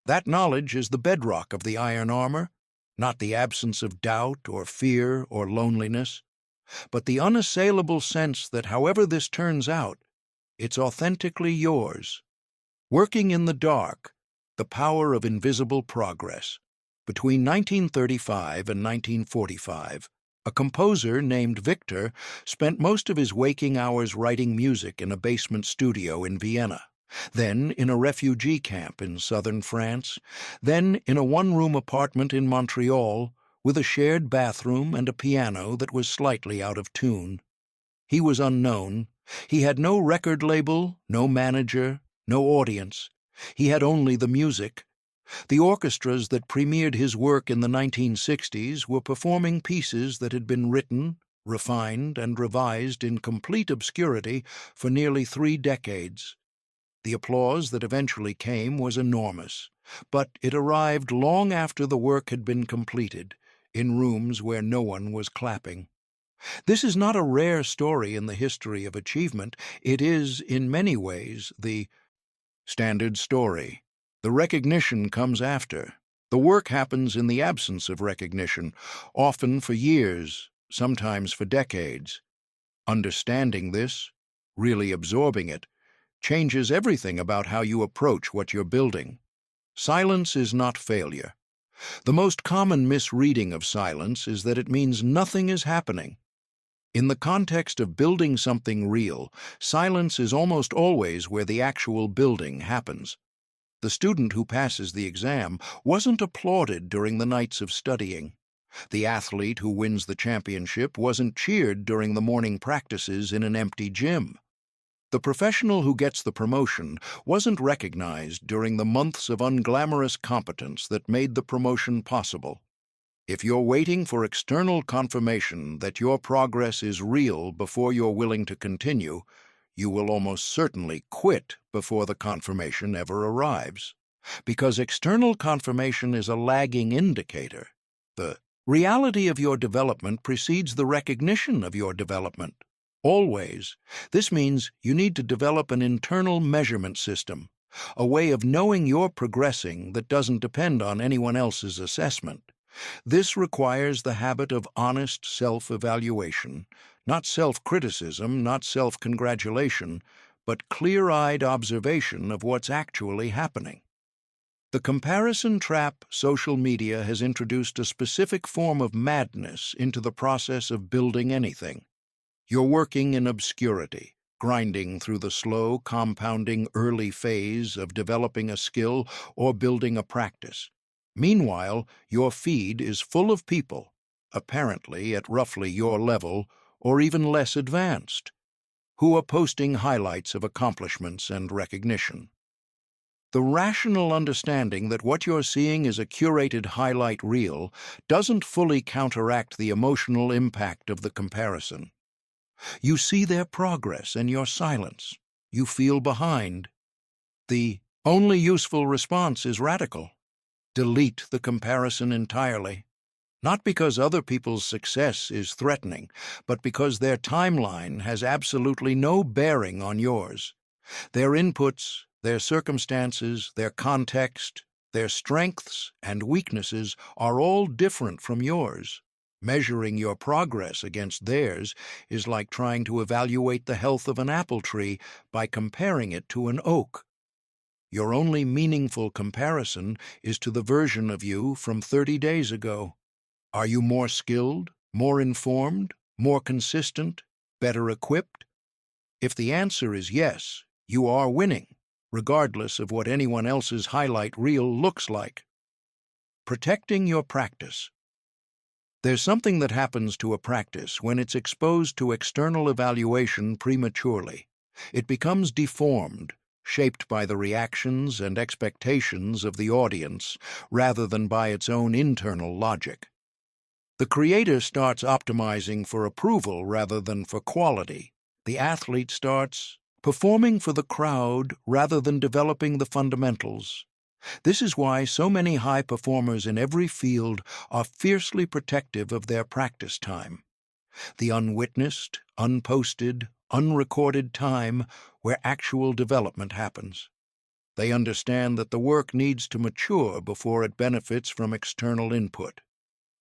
That knowledge is the bedrock of the iron armor, not the absence of doubt or fear or loneliness, but the unassailable sense that however this turns out, it's authentically yours. Working in the dark, the power of invisible progress. Between 1935 and 1945, a composer named Victor spent most of his waking hours writing music in a basement studio in Vienna, then in a refugee camp in southern France, then in a one-room apartment in Montreal with a shared bathroom and a piano that was slightly out of tune. He was unknown. He had no record label, no manager, no audience. He had only the music. The orchestras that premiered his work in the 1960s were performing pieces that had been written, refined, and revised in complete obscurity for nearly 3 decades. The applause that eventually came was enormous, but it arrived long after the work had been completed, in rooms where no one was clapping. This is not a rare story in the history of achievement. It is, in many ways, the standard story. The recognition comes after. The work happens in the absence of recognition, often for years, sometimes for decades. Understanding this, really absorbing it, changes everything about how you approach what you're building. Silence is not failure. The most common misreading of silence is that it means nothing is happening. In the context of building something real, silence is almost always where the actual building happens. The student who passes the exam wasn't applauded during the nights of studying. The athlete who wins the championship wasn't cheered during the morning practices in an empty gym. The professional who gets the promotion wasn't recognized during the months of unglamorous competence that made the promotion possible. If you're waiting for external confirmation that your progress is real before you're willing to continue, you will almost certainly quit before the confirmation ever arrives. Because external confirmation is a lagging indicator. The reality of your development precedes the recognition of your development. Always. This means you need to develop an internal measurement system, a way of knowing you're progressing that doesn't depend on anyone else's assessment. This requires the habit of honest self-evaluation, not self-criticism, not self-congratulation, but clear-eyed observation of what's actually happening. The comparison trap social media has introduced a specific form of madness into the process of building anything. You're working in obscurity, grinding through the slow, compounding early phase of developing a skill or building a practice. Meanwhile, your feed is full of people, apparently at roughly your level or even less advanced, who are posting highlights of accomplishments and recognition. The rational understanding that what you're seeing is a curated highlight reel doesn't fully counteract the emotional impact of the comparison. You see their progress and your silence. You feel behind. The only useful response is radical. Delete the comparison entirely. Not because other people's success is threatening, but because their timeline has absolutely no bearing on yours. Their inputs, their circumstances, their context, their strengths and weaknesses are all different from yours. Measuring your progress against theirs is like trying to evaluate the health of an apple tree by comparing it to an oak. Your only meaningful comparison is to the version of you from 30 days ago. Are you more skilled, more informed, more consistent, better equipped? If the answer is yes, you are winning, regardless of what anyone else's highlight reel looks like. Protecting your practice. There's something that happens to a practice when it's exposed to external evaluation prematurely. It becomes deformed, shaped by the reactions and expectations of the audience rather than by its own internal logic. The creator starts optimizing for approval rather than for quality. The athlete starts performing for the crowd rather than developing the fundamentals. This is why so many high performers in every field are fiercely protective of their practice time. The unwitnessed, unposted, unrecorded time where actual development happens. They understand that the work needs to mature before it benefits from external input.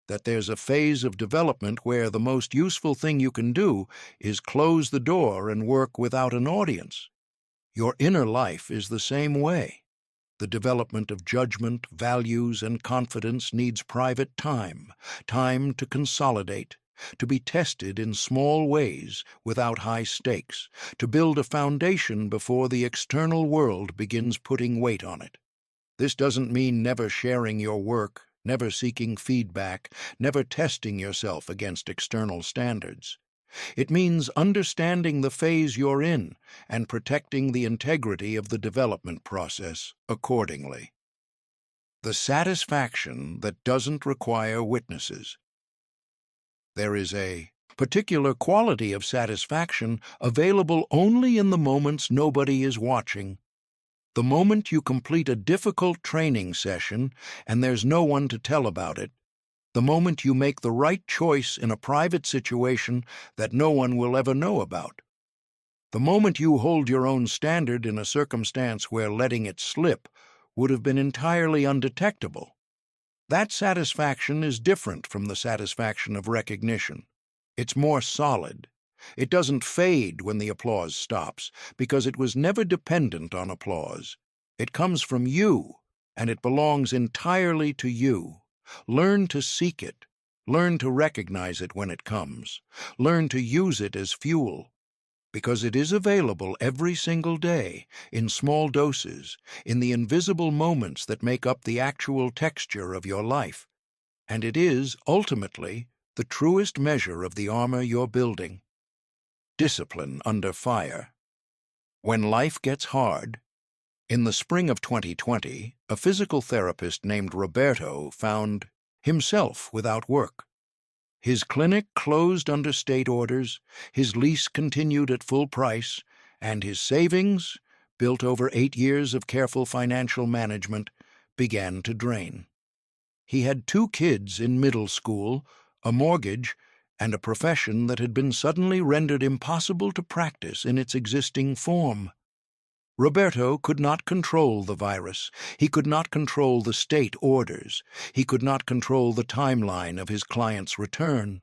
That there's a phase of development where the most useful thing you can do is close the door and work without an audience. Your inner life is the same way. The development of judgment, values, and confidence needs private time, time to consolidate, to be tested in small ways without high stakes, to build a foundation before the external world begins putting weight on it. This doesn't mean never sharing your work, never seeking feedback, never testing yourself against external standards. It means understanding the phase you're in and protecting the integrity of the development process accordingly. The satisfaction that doesn't require witnesses. There is a particular quality of satisfaction available only in the moments nobody is watching. The moment you complete a difficult training session and there's no one to tell about it, the moment you make the right choice in a private situation that no one will ever know about. The moment you hold your own standard in a circumstance where letting it slip would have been entirely undetectable. That satisfaction is different from the satisfaction of recognition. It's more solid. It doesn't fade when the applause stops, because it was never dependent on applause. It comes from you, and it belongs entirely to you. Learn to seek it. Learn to recognize it when it comes. Learn to use it as fuel. Because it is available every single day, in small doses, in the invisible moments that make up the actual texture of your life. and it is, ultimately, the truest measure of the armor you're building. Discipline under fire. When life gets hard. In the spring of 2020, a physical therapist named Roberto found himself without work. His clinic closed under state orders, his lease continued at full price, and his savings, built over 8 years of careful financial management, began to drain. He had 2 kids in middle school, a mortgage, and a profession that had been suddenly rendered impossible to practice in its existing form. Roberto could not control the virus. He could not control the state orders. He could not control the timeline of his client's return.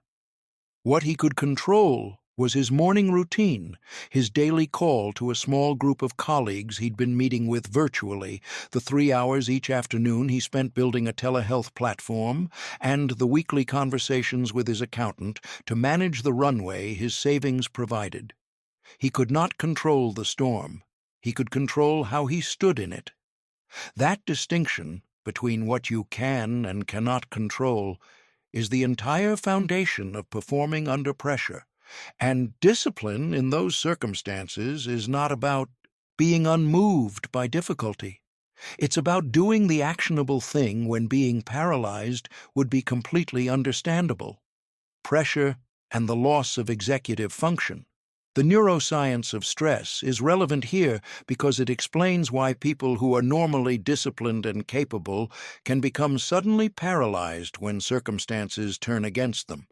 What he could control was his morning routine, his daily call to a small group of colleagues he'd been meeting with virtually, the 3 hours each afternoon he spent building a telehealth platform, and the weekly conversations with his accountant to manage the runway his savings provided. He could not control the storm. He could control how he stood in it. That distinction between what you can and cannot control is the entire foundation of performing under pressure. And discipline in those circumstances is not about being unmoved by difficulty. It's about doing the actionable thing when being paralyzed would be completely understandable. Pressure and the loss of executive function. The neuroscience of stress is relevant here because it explains why people who are normally disciplined and capable can become suddenly paralyzed when circumstances turn against them.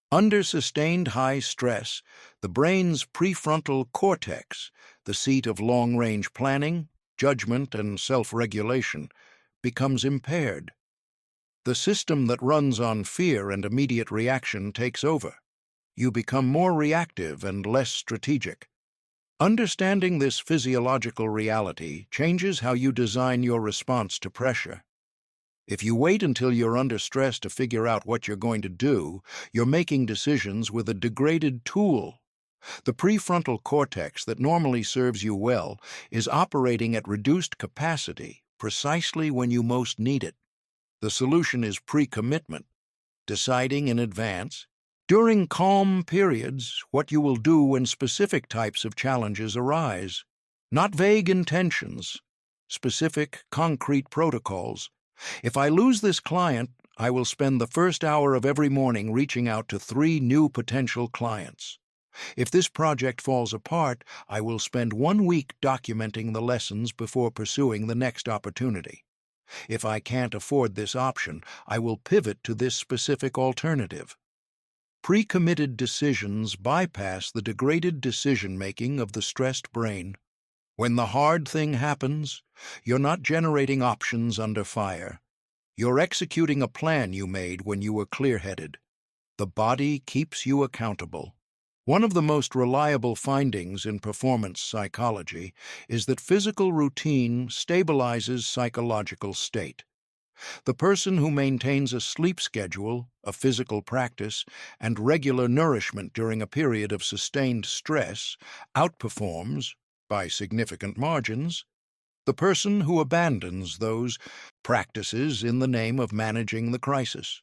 Under sustained high stress, the brain's prefrontal cortex, the seat of long-range planning, judgment, and self-regulation, becomes impaired. The system that runs on fear and immediate reaction takes over. You become more reactive and less strategic. Understanding this physiological reality changes how you design your response to pressure. If you wait until you're under stress to figure out what you're going to do, you're making decisions with a degraded tool. The prefrontal cortex that normally serves you well is operating at reduced capacity precisely when you most need it. The solution is pre-commitment, deciding in advance, during calm periods, what you will do when specific types of challenges arise. Not vague intentions, specific, concrete protocols. If I lose this client, I will spend the first hour of every morning reaching out to 3 new potential clients. If this project falls apart, I will spend 1 week documenting the lessons before pursuing the next opportunity. If I can't afford this option, I will pivot to this specific alternative. Pre-committed decisions bypass the degraded decision-making of the stressed brain. When the hard thing happens, you're not generating options under fire. You're executing a plan you made when you were clear-headed. The body keeps you accountable. One of the most reliable findings in performance psychology is that physical routine stabilizes psychological state. The person who maintains a sleep schedule, a physical practice, and regular nourishment during a period of sustained stress outperforms, by significant margins, the person who abandons those practices in the name of managing the crisis.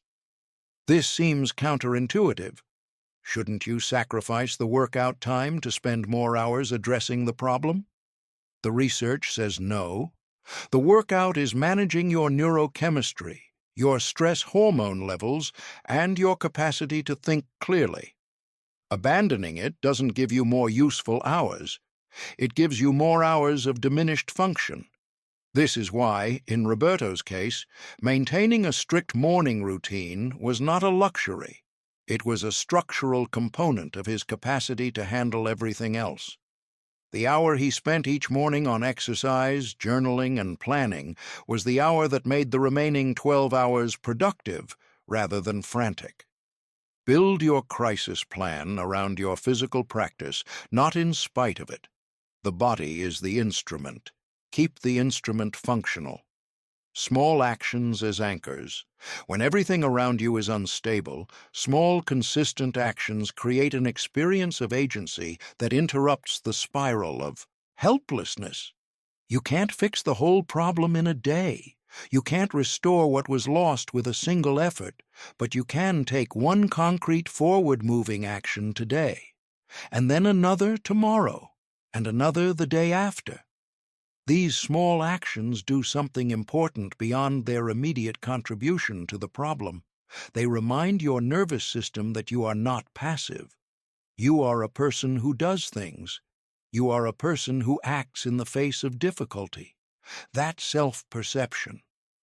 This seems counterintuitive. Shouldn't you sacrifice the workout time to spend more hours addressing the problem? The research says no. The workout is managing your neurochemistry, your stress hormone levels, and your capacity to think clearly. Abandoning it doesn't give you more useful hours. It gives you more hours of diminished function. This is why, in Roberto's case, maintaining a strict morning routine was not a luxury. It was a structural component of his capacity to handle everything else. The hour he spent each morning on exercise, journaling, and planning was the hour that made the remaining 12 hours productive rather than frantic. Build your crisis plan around your physical practice, not in spite of it. The body is the instrument. Keep the instrument functional. Small actions as anchors. When everything around you is unstable, small, consistent actions create an experience of agency that interrupts the spiral of helplessness. You can't fix the whole problem in a day. You can't restore what was lost with a single effort, but you can take one concrete forward-moving action today, and then another tomorrow, and another the day after. These small actions do something important beyond their immediate contribution to the problem. They remind your nervous system that you are not passive. You are a person who does things. You are a person who acts in the face of difficulty. That self-perception,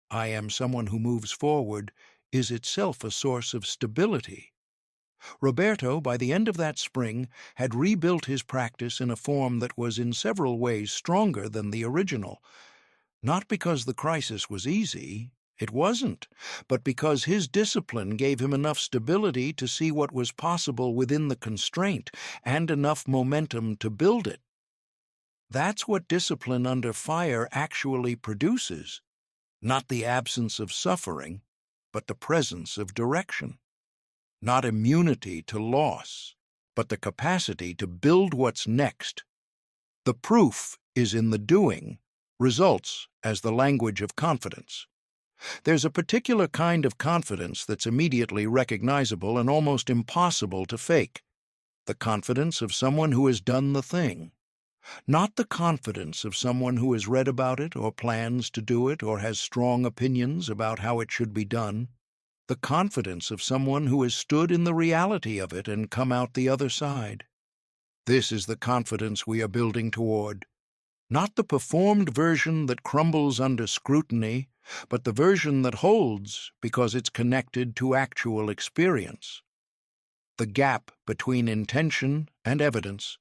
I am someone who moves forward, is itself a source of stability. Roberto, by the end of that spring, had rebuilt his practice in a form that was in several ways stronger than the original. Not because the crisis was easy, it wasn't, but because his discipline gave him enough stability to see what was possible within the constraint and enough momentum to build it. That's what discipline under fire actually produces, not the absence of suffering, but the presence of direction. Not immunity to loss, but the capacity to build what's next. The proof is in the doing, results as the language of confidence. There's a particular kind of confidence that's immediately recognizable and almost impossible to fake. The confidence of someone who has done the thing. Not the confidence of someone who has read about it or plans to do it or has strong opinions about how it should be done. The confidence of someone who has stood in the reality of it and come out the other side. This is the confidence we are building toward. Not the performed version that crumbles under scrutiny, but the version that holds because it's connected to actual experience. The gap between intention and evidence.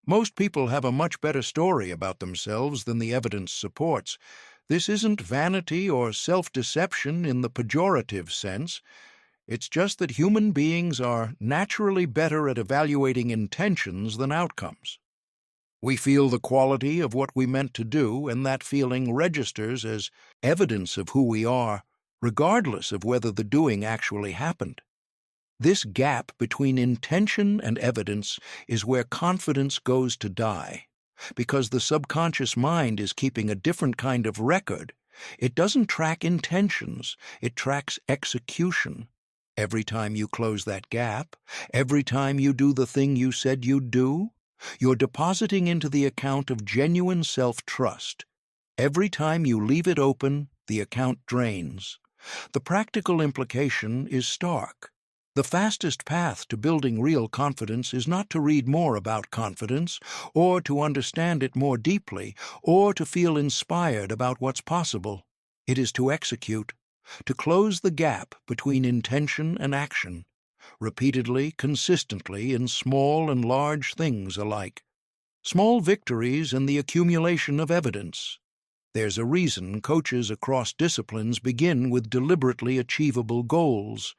Most people have a much better story about themselves than the evidence supports. This isn't vanity or self-deception in the pejorative sense. It's just that human beings are naturally better at evaluating intentions than outcomes. We feel the quality of what we meant to do, and that feeling registers as evidence of who we are, regardless of whether the doing actually happened. This gap between intention and evidence is where confidence goes to die. Because the subconscious mind is keeping a different kind of record. It doesn't track intentions, it tracks execution. Every time you close that gap, every time you do the thing you said you'd do, you're depositing into the account of genuine self-trust. Every time you leave it open, the account drains. The practical implication is stark. The fastest path to building real confidence is not to read more about confidence, or to understand it more deeply, or to feel inspired about what's possible. It is to execute, to close the gap between intention and action, repeatedly, consistently, in small and large things alike. Small victories and the accumulation of evidence. There's a reason coaches across disciplines begin with deliberately achievable goals.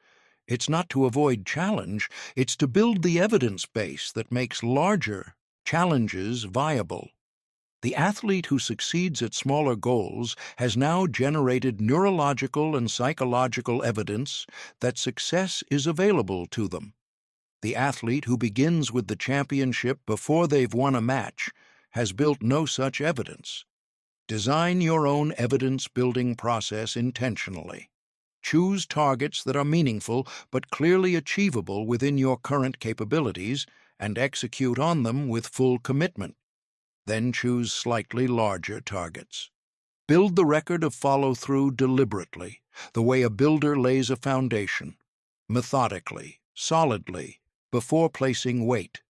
It's not to avoid challenge, it's to build the evidence base that makes larger challenges viable. The athlete who succeeds at smaller goals has now generated neurological and psychological evidence that success is available to them. The athlete who begins with the championship before they've won a match has built no such evidence. Design your own evidence-building process intentionally. Choose targets that are meaningful but clearly achievable within your current capabilities and execute on them with full commitment. Then choose slightly larger targets. Build the record of follow-through deliberately, the way a builder lays a foundation, methodically, solidly, before placing weight.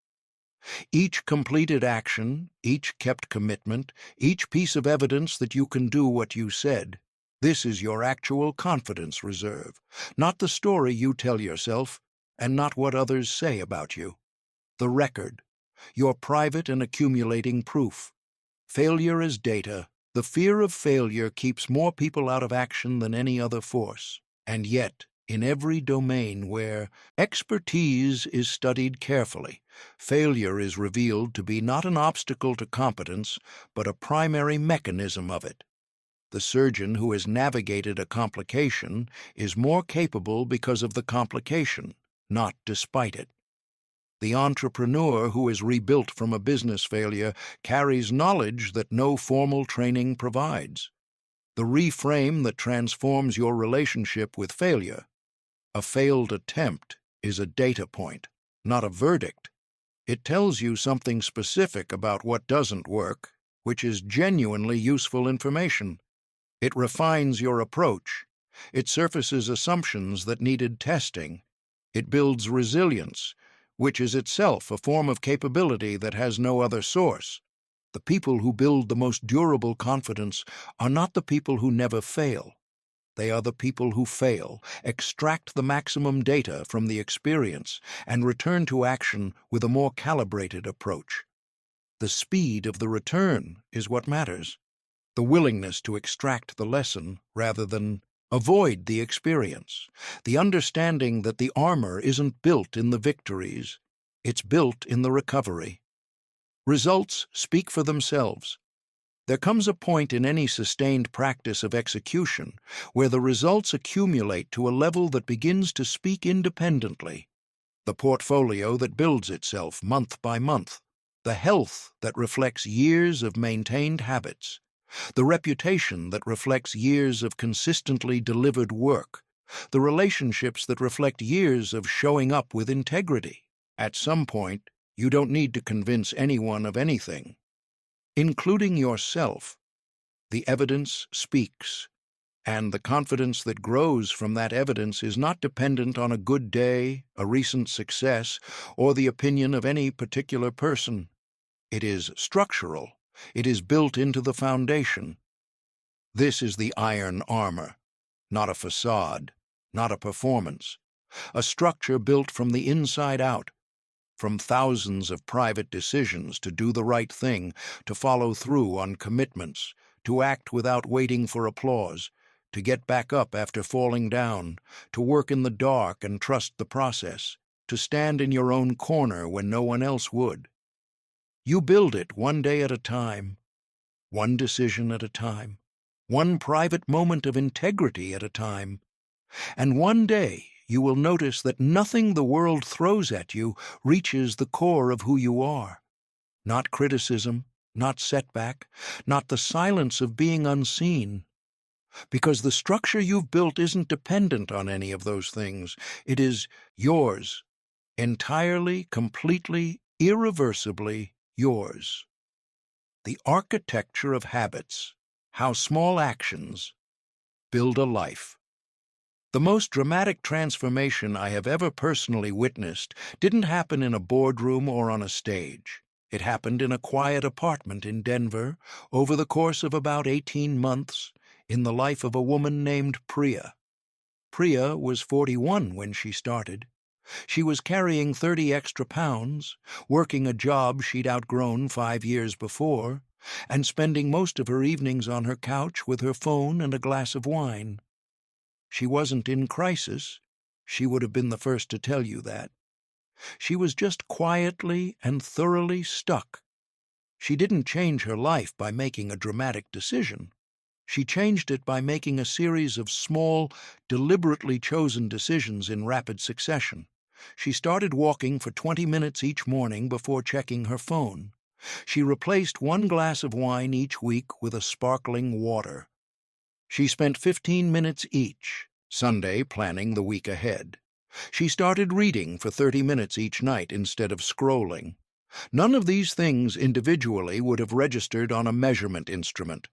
Each completed action, each kept commitment, each piece of evidence that you can do what you said, this is your actual confidence reserve, not the story you tell yourself, and not what others say about you. The record, your private and accumulating proof. Failure is data. The fear of failure keeps more people out of action than any other force. And yet, in every domain where expertise is studied carefully, failure is revealed to be not an obstacle to competence, but a primary mechanism of it. The surgeon who has navigated a complication is more capable because of the complication, not despite it. The entrepreneur who is rebuilt from a business failure carries knowledge that no formal training provides. the reframe that transforms your relationship with failure. A failed attempt is a data point, not a verdict. It tells you something specific about what doesn't work, which is genuinely useful information. It refines your approach. It surfaces assumptions that needed testing. It builds resilience, which is itself a form of capability that has no other source. The people who build the most durable confidence are not the people who never fail. They are the people who fail, extract the maximum data from the experience, and return to action with a more calibrated approach. The speed of the return is what matters. The willingness to extract the lesson rather than avoid the experience. The understanding that the armor isn't built in the victories, it's built in the recovery. Results speak for themselves. There comes a point in any sustained practice of execution where the results accumulate to a level that begins to speak independently. The portfolio that builds itself month by month. The health that reflects years of maintained habits. The reputation that reflects years of consistently delivered work. The relationships that reflect years of showing up with integrity. At some point, you don't need to convince anyone of anything, including yourself. The evidence speaks, and the confidence that grows from that evidence is not dependent on a good day, a recent success, or the opinion of any particular person. It is structural. It is built into the foundation. This is the iron armor, not a facade, not a performance, a structure built from the inside out. From thousands of private decisions to do the right thing, to follow through on commitments, to act without waiting for applause, to get back up after falling down, to work in the dark and trust the process, to stand in your own corner when no one else would. You build it one day at a time, one decision at a time, one private moment of integrity at a time, and one day you will notice that nothing the world throws at you reaches the core of who you are. Not criticism, not setback, not the silence of being unseen. Because the structure you've built isn't dependent on any of those things. It is yours, entirely, completely, irreversibly yours. The architecture of habits, how small actions build a life. The most dramatic transformation I have ever personally witnessed didn't happen in a boardroom or on a stage. It happened in a quiet apartment in Denver over the course of about 18 months in the life of a woman named Priya. Priya was 41 when she started. She was carrying 30 extra pounds, working a job she'd outgrown 5 years before, and spending most of her evenings on her couch with her phone and a glass of wine. She wasn't in crisis. She would have been the first to tell you that. She was just quietly and thoroughly stuck. She didn't change her life by making a dramatic decision. She changed it by making a series of small, deliberately chosen decisions in rapid succession. She started walking for 20 minutes each morning before checking her phone. She replaced one glass of wine each week with a sparkling water. She spent 15 minutes each Sunday planning the week ahead. She started reading for 30 minutes each night instead of scrolling. None of these things individually would have registered on a measurement instrument,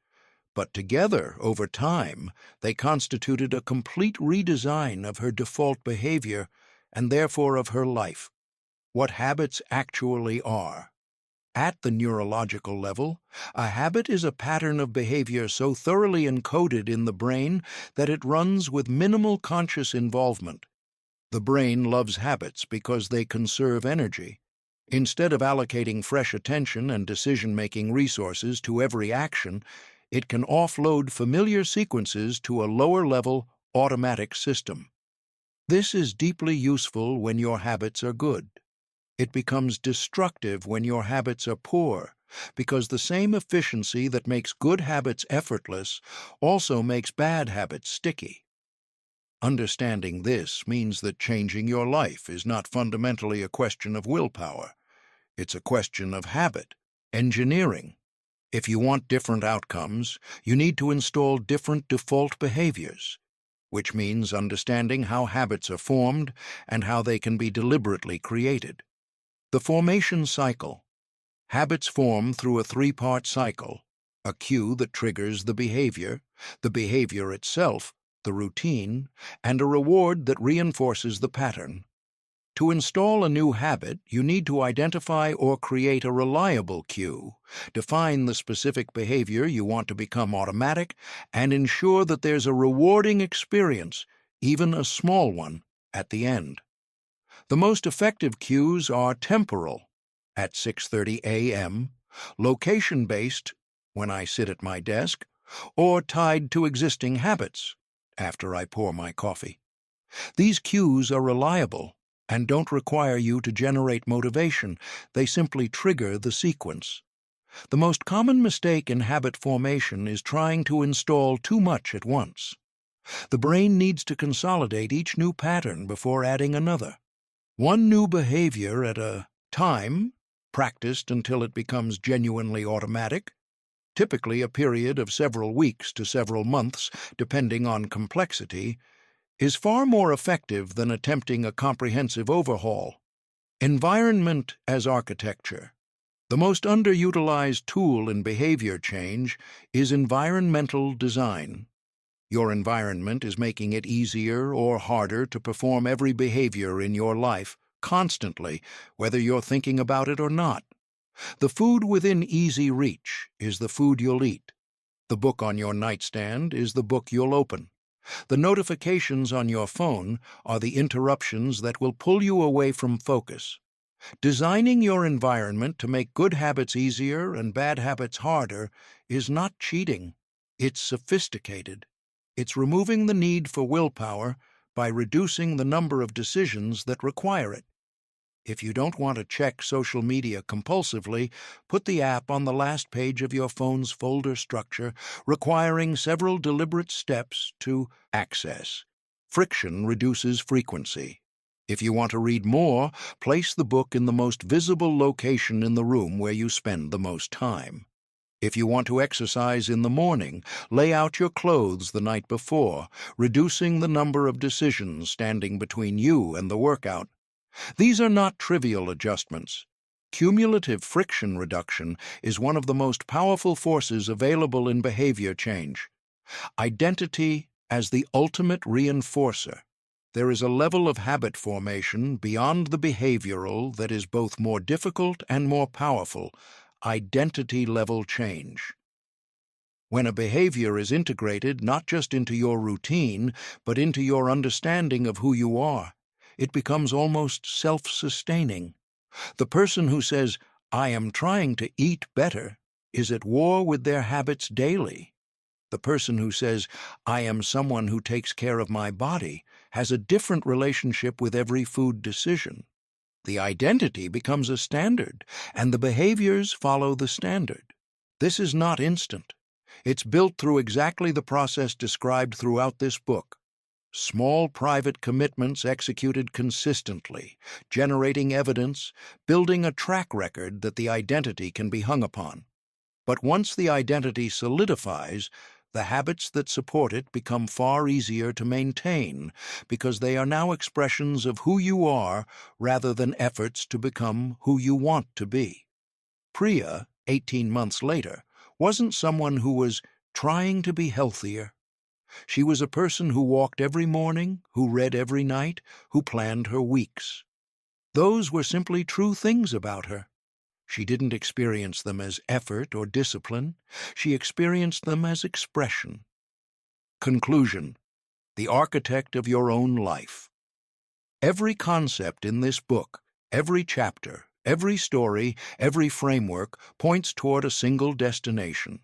but together, over time, they constituted a complete redesign of her default behavior and therefore of her life. What habits actually are. At the neurological level, a habit is a pattern of behavior so thoroughly encoded in the brain that it runs with minimal conscious involvement. The brain loves habits because they conserve energy. Instead of allocating fresh attention and decision-making resources to every action, it can offload familiar sequences to a lower-level, automatic system. This is deeply useful when your habits are good. It becomes destructive when your habits are poor, because the same efficiency that makes good habits effortless also makes bad habits sticky. Understanding this means that changing your life is not fundamentally a question of willpower. It's a question of habit, engineering. If you want different outcomes, you need to install different default behaviors, which means understanding how habits are formed and how they can be deliberately created. The formation cycle. Habits form through a three-part cycle: a cue that triggers the behavior itself, the routine, and a reward that reinforces the pattern. To install a new habit, you need to identify or create a reliable cue, define the specific behavior you want to become automatic, and ensure that there's a rewarding experience, even a small one, at the end. The most effective cues are temporal, at 6:30 a.m., location-based, when I sit at my desk, or tied to existing habits, after I pour my coffee. These cues are reliable and don't require you to generate motivation. They simply trigger the sequence. The most common mistake in habit formation is trying to install too much at once. The brain needs to consolidate each new pattern before adding another. One new behavior at a time, practiced until it becomes genuinely automatic, typically a period of several weeks to several months, depending on complexity, is far more effective than attempting a comprehensive overhaul. Environment as architecture. The most underutilized tool in behavior change is environmental design. Your environment is making it easier or harder to perform every behavior in your life, constantly, whether you're thinking about it or not. The food within easy reach is the food you'll eat. The book on your nightstand is the book you'll open. The notifications on your phone are the interruptions that will pull you away from focus. Designing your environment to make good habits easier and bad habits harder is not cheating. It's sophisticated. It's removing the need for willpower by reducing the number of decisions that require it. If you don't want to check social media compulsively, put the app on the last page of your phone's folder structure, requiring several deliberate steps to access. Friction reduces frequency. If you want to read more, place the book in the most visible location in the room where you spend the most time. If you want to exercise in the morning, lay out your clothes the night before, reducing the number of decisions standing between you and the workout. These are not trivial adjustments. Cumulative friction reduction is one of the most powerful forces available in behavior change. Identity as the ultimate reinforcer. There is a level of habit formation beyond the behavioral that is both more difficult and more powerful: identity-level change. When a behavior is integrated not just into your routine, but into your understanding of who you are, it becomes almost self-sustaining. The person who says, "I am trying to eat better," is at war with their habits daily. The person who says, "I am someone who takes care of my body," has a different relationship with every food decision. The identity becomes a standard, and the behaviors follow the standard. This is not instant. It's built through exactly the process described throughout this book. Small private commitments executed consistently, generating evidence, building a track record that the identity can be hung upon. But once the identity solidifies, the habits that support it become far easier to maintain because they are now expressions of who you are rather than efforts to become who you want to be. Priya, 18 months later, wasn't someone who was trying to be healthier. She was a person who walked every morning, who read every night, who planned her weeks. Those were simply true things about her. She didn't experience them as effort or discipline. She experienced them as expression. Conclusion: the architect of your own life. Every concept in this book, every chapter, every story, every framework points toward a single destination: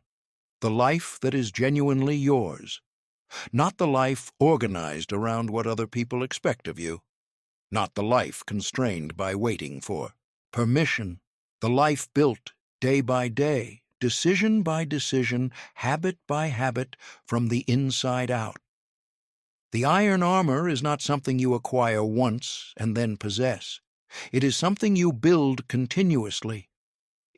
the life that is genuinely yours. Not the life organized around what other people expect of you. Not the life constrained by waiting for permission. The life built day by day, decision by decision, habit by habit, from the inside out. The iron armor is not something you acquire once and then possess. It is something you build continuously.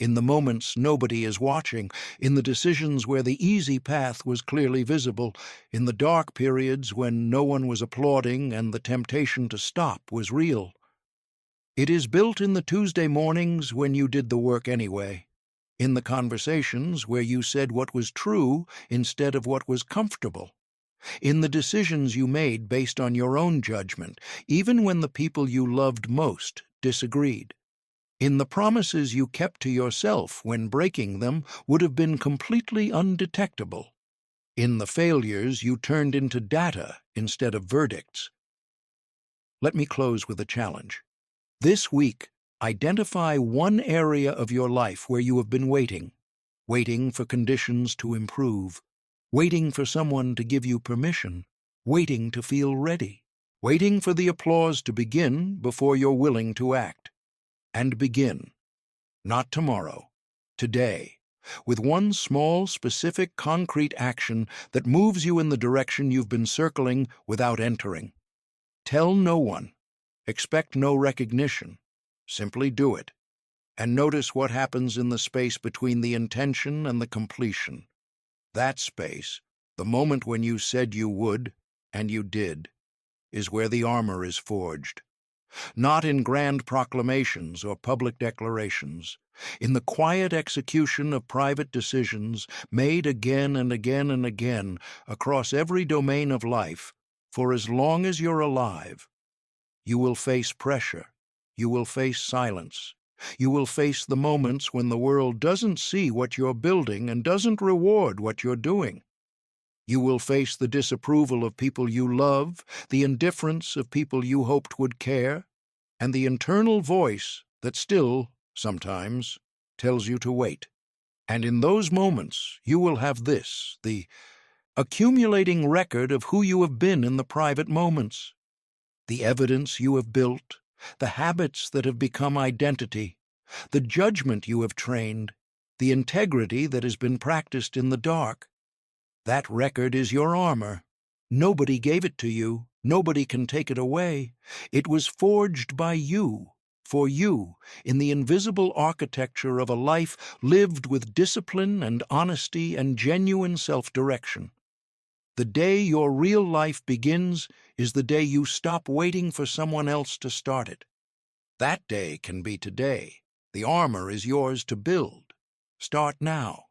in the moments nobody is watching, in the decisions where the easy path was clearly visible, in the dark periods when no one was applauding and the temptation to stop was real. It is built in the Tuesday mornings when you did the work anyway, in the conversations where you said what was true instead of what was comfortable, in the decisions you made based on your own judgment, even when the people you loved most disagreed, in the promises you kept to yourself when breaking them would have been completely undetectable, in the failures you turned into data instead of verdicts. Let me close with a challenge. This week, identify one area of your life where you have been waiting for conditions to improve, waiting for someone to give you permission, waiting to feel ready, waiting for the applause to begin before you're willing to act. And begin, not tomorrow, today, with one small, specific, concrete action that moves you in the direction you've been circling without entering. Tell no one. Expect no recognition. Simply do it. And notice what happens in the space between the intention and the completion. That space, the moment when you said you would, and you did, is where the armor is forged. Not in grand proclamations or public declarations, in the quiet execution of private decisions made again and again and again across every domain of life. For as long as you're alive, you will face pressure, you will face silence, you will face the moments when the world doesn't see what you're building and doesn't reward what you're doing. You will face the disapproval of people you love, the indifference of people you hoped would care, and the internal voice that still, sometimes, tells you to wait. And in those moments, you will have this, the accumulating record of who you have been in the private moments, the evidence you have built, the habits that have become identity, the judgment you have trained, the integrity that has been practiced in the dark. That record is your armor. Nobody gave it to you. Nobody can take it away. It was forged by you, for you, in the invisible architecture of a life lived with discipline and honesty and genuine self-direction. The day your real life begins is the day you stop waiting for someone else to start it. That day can be today. The armor is yours to build. Start now.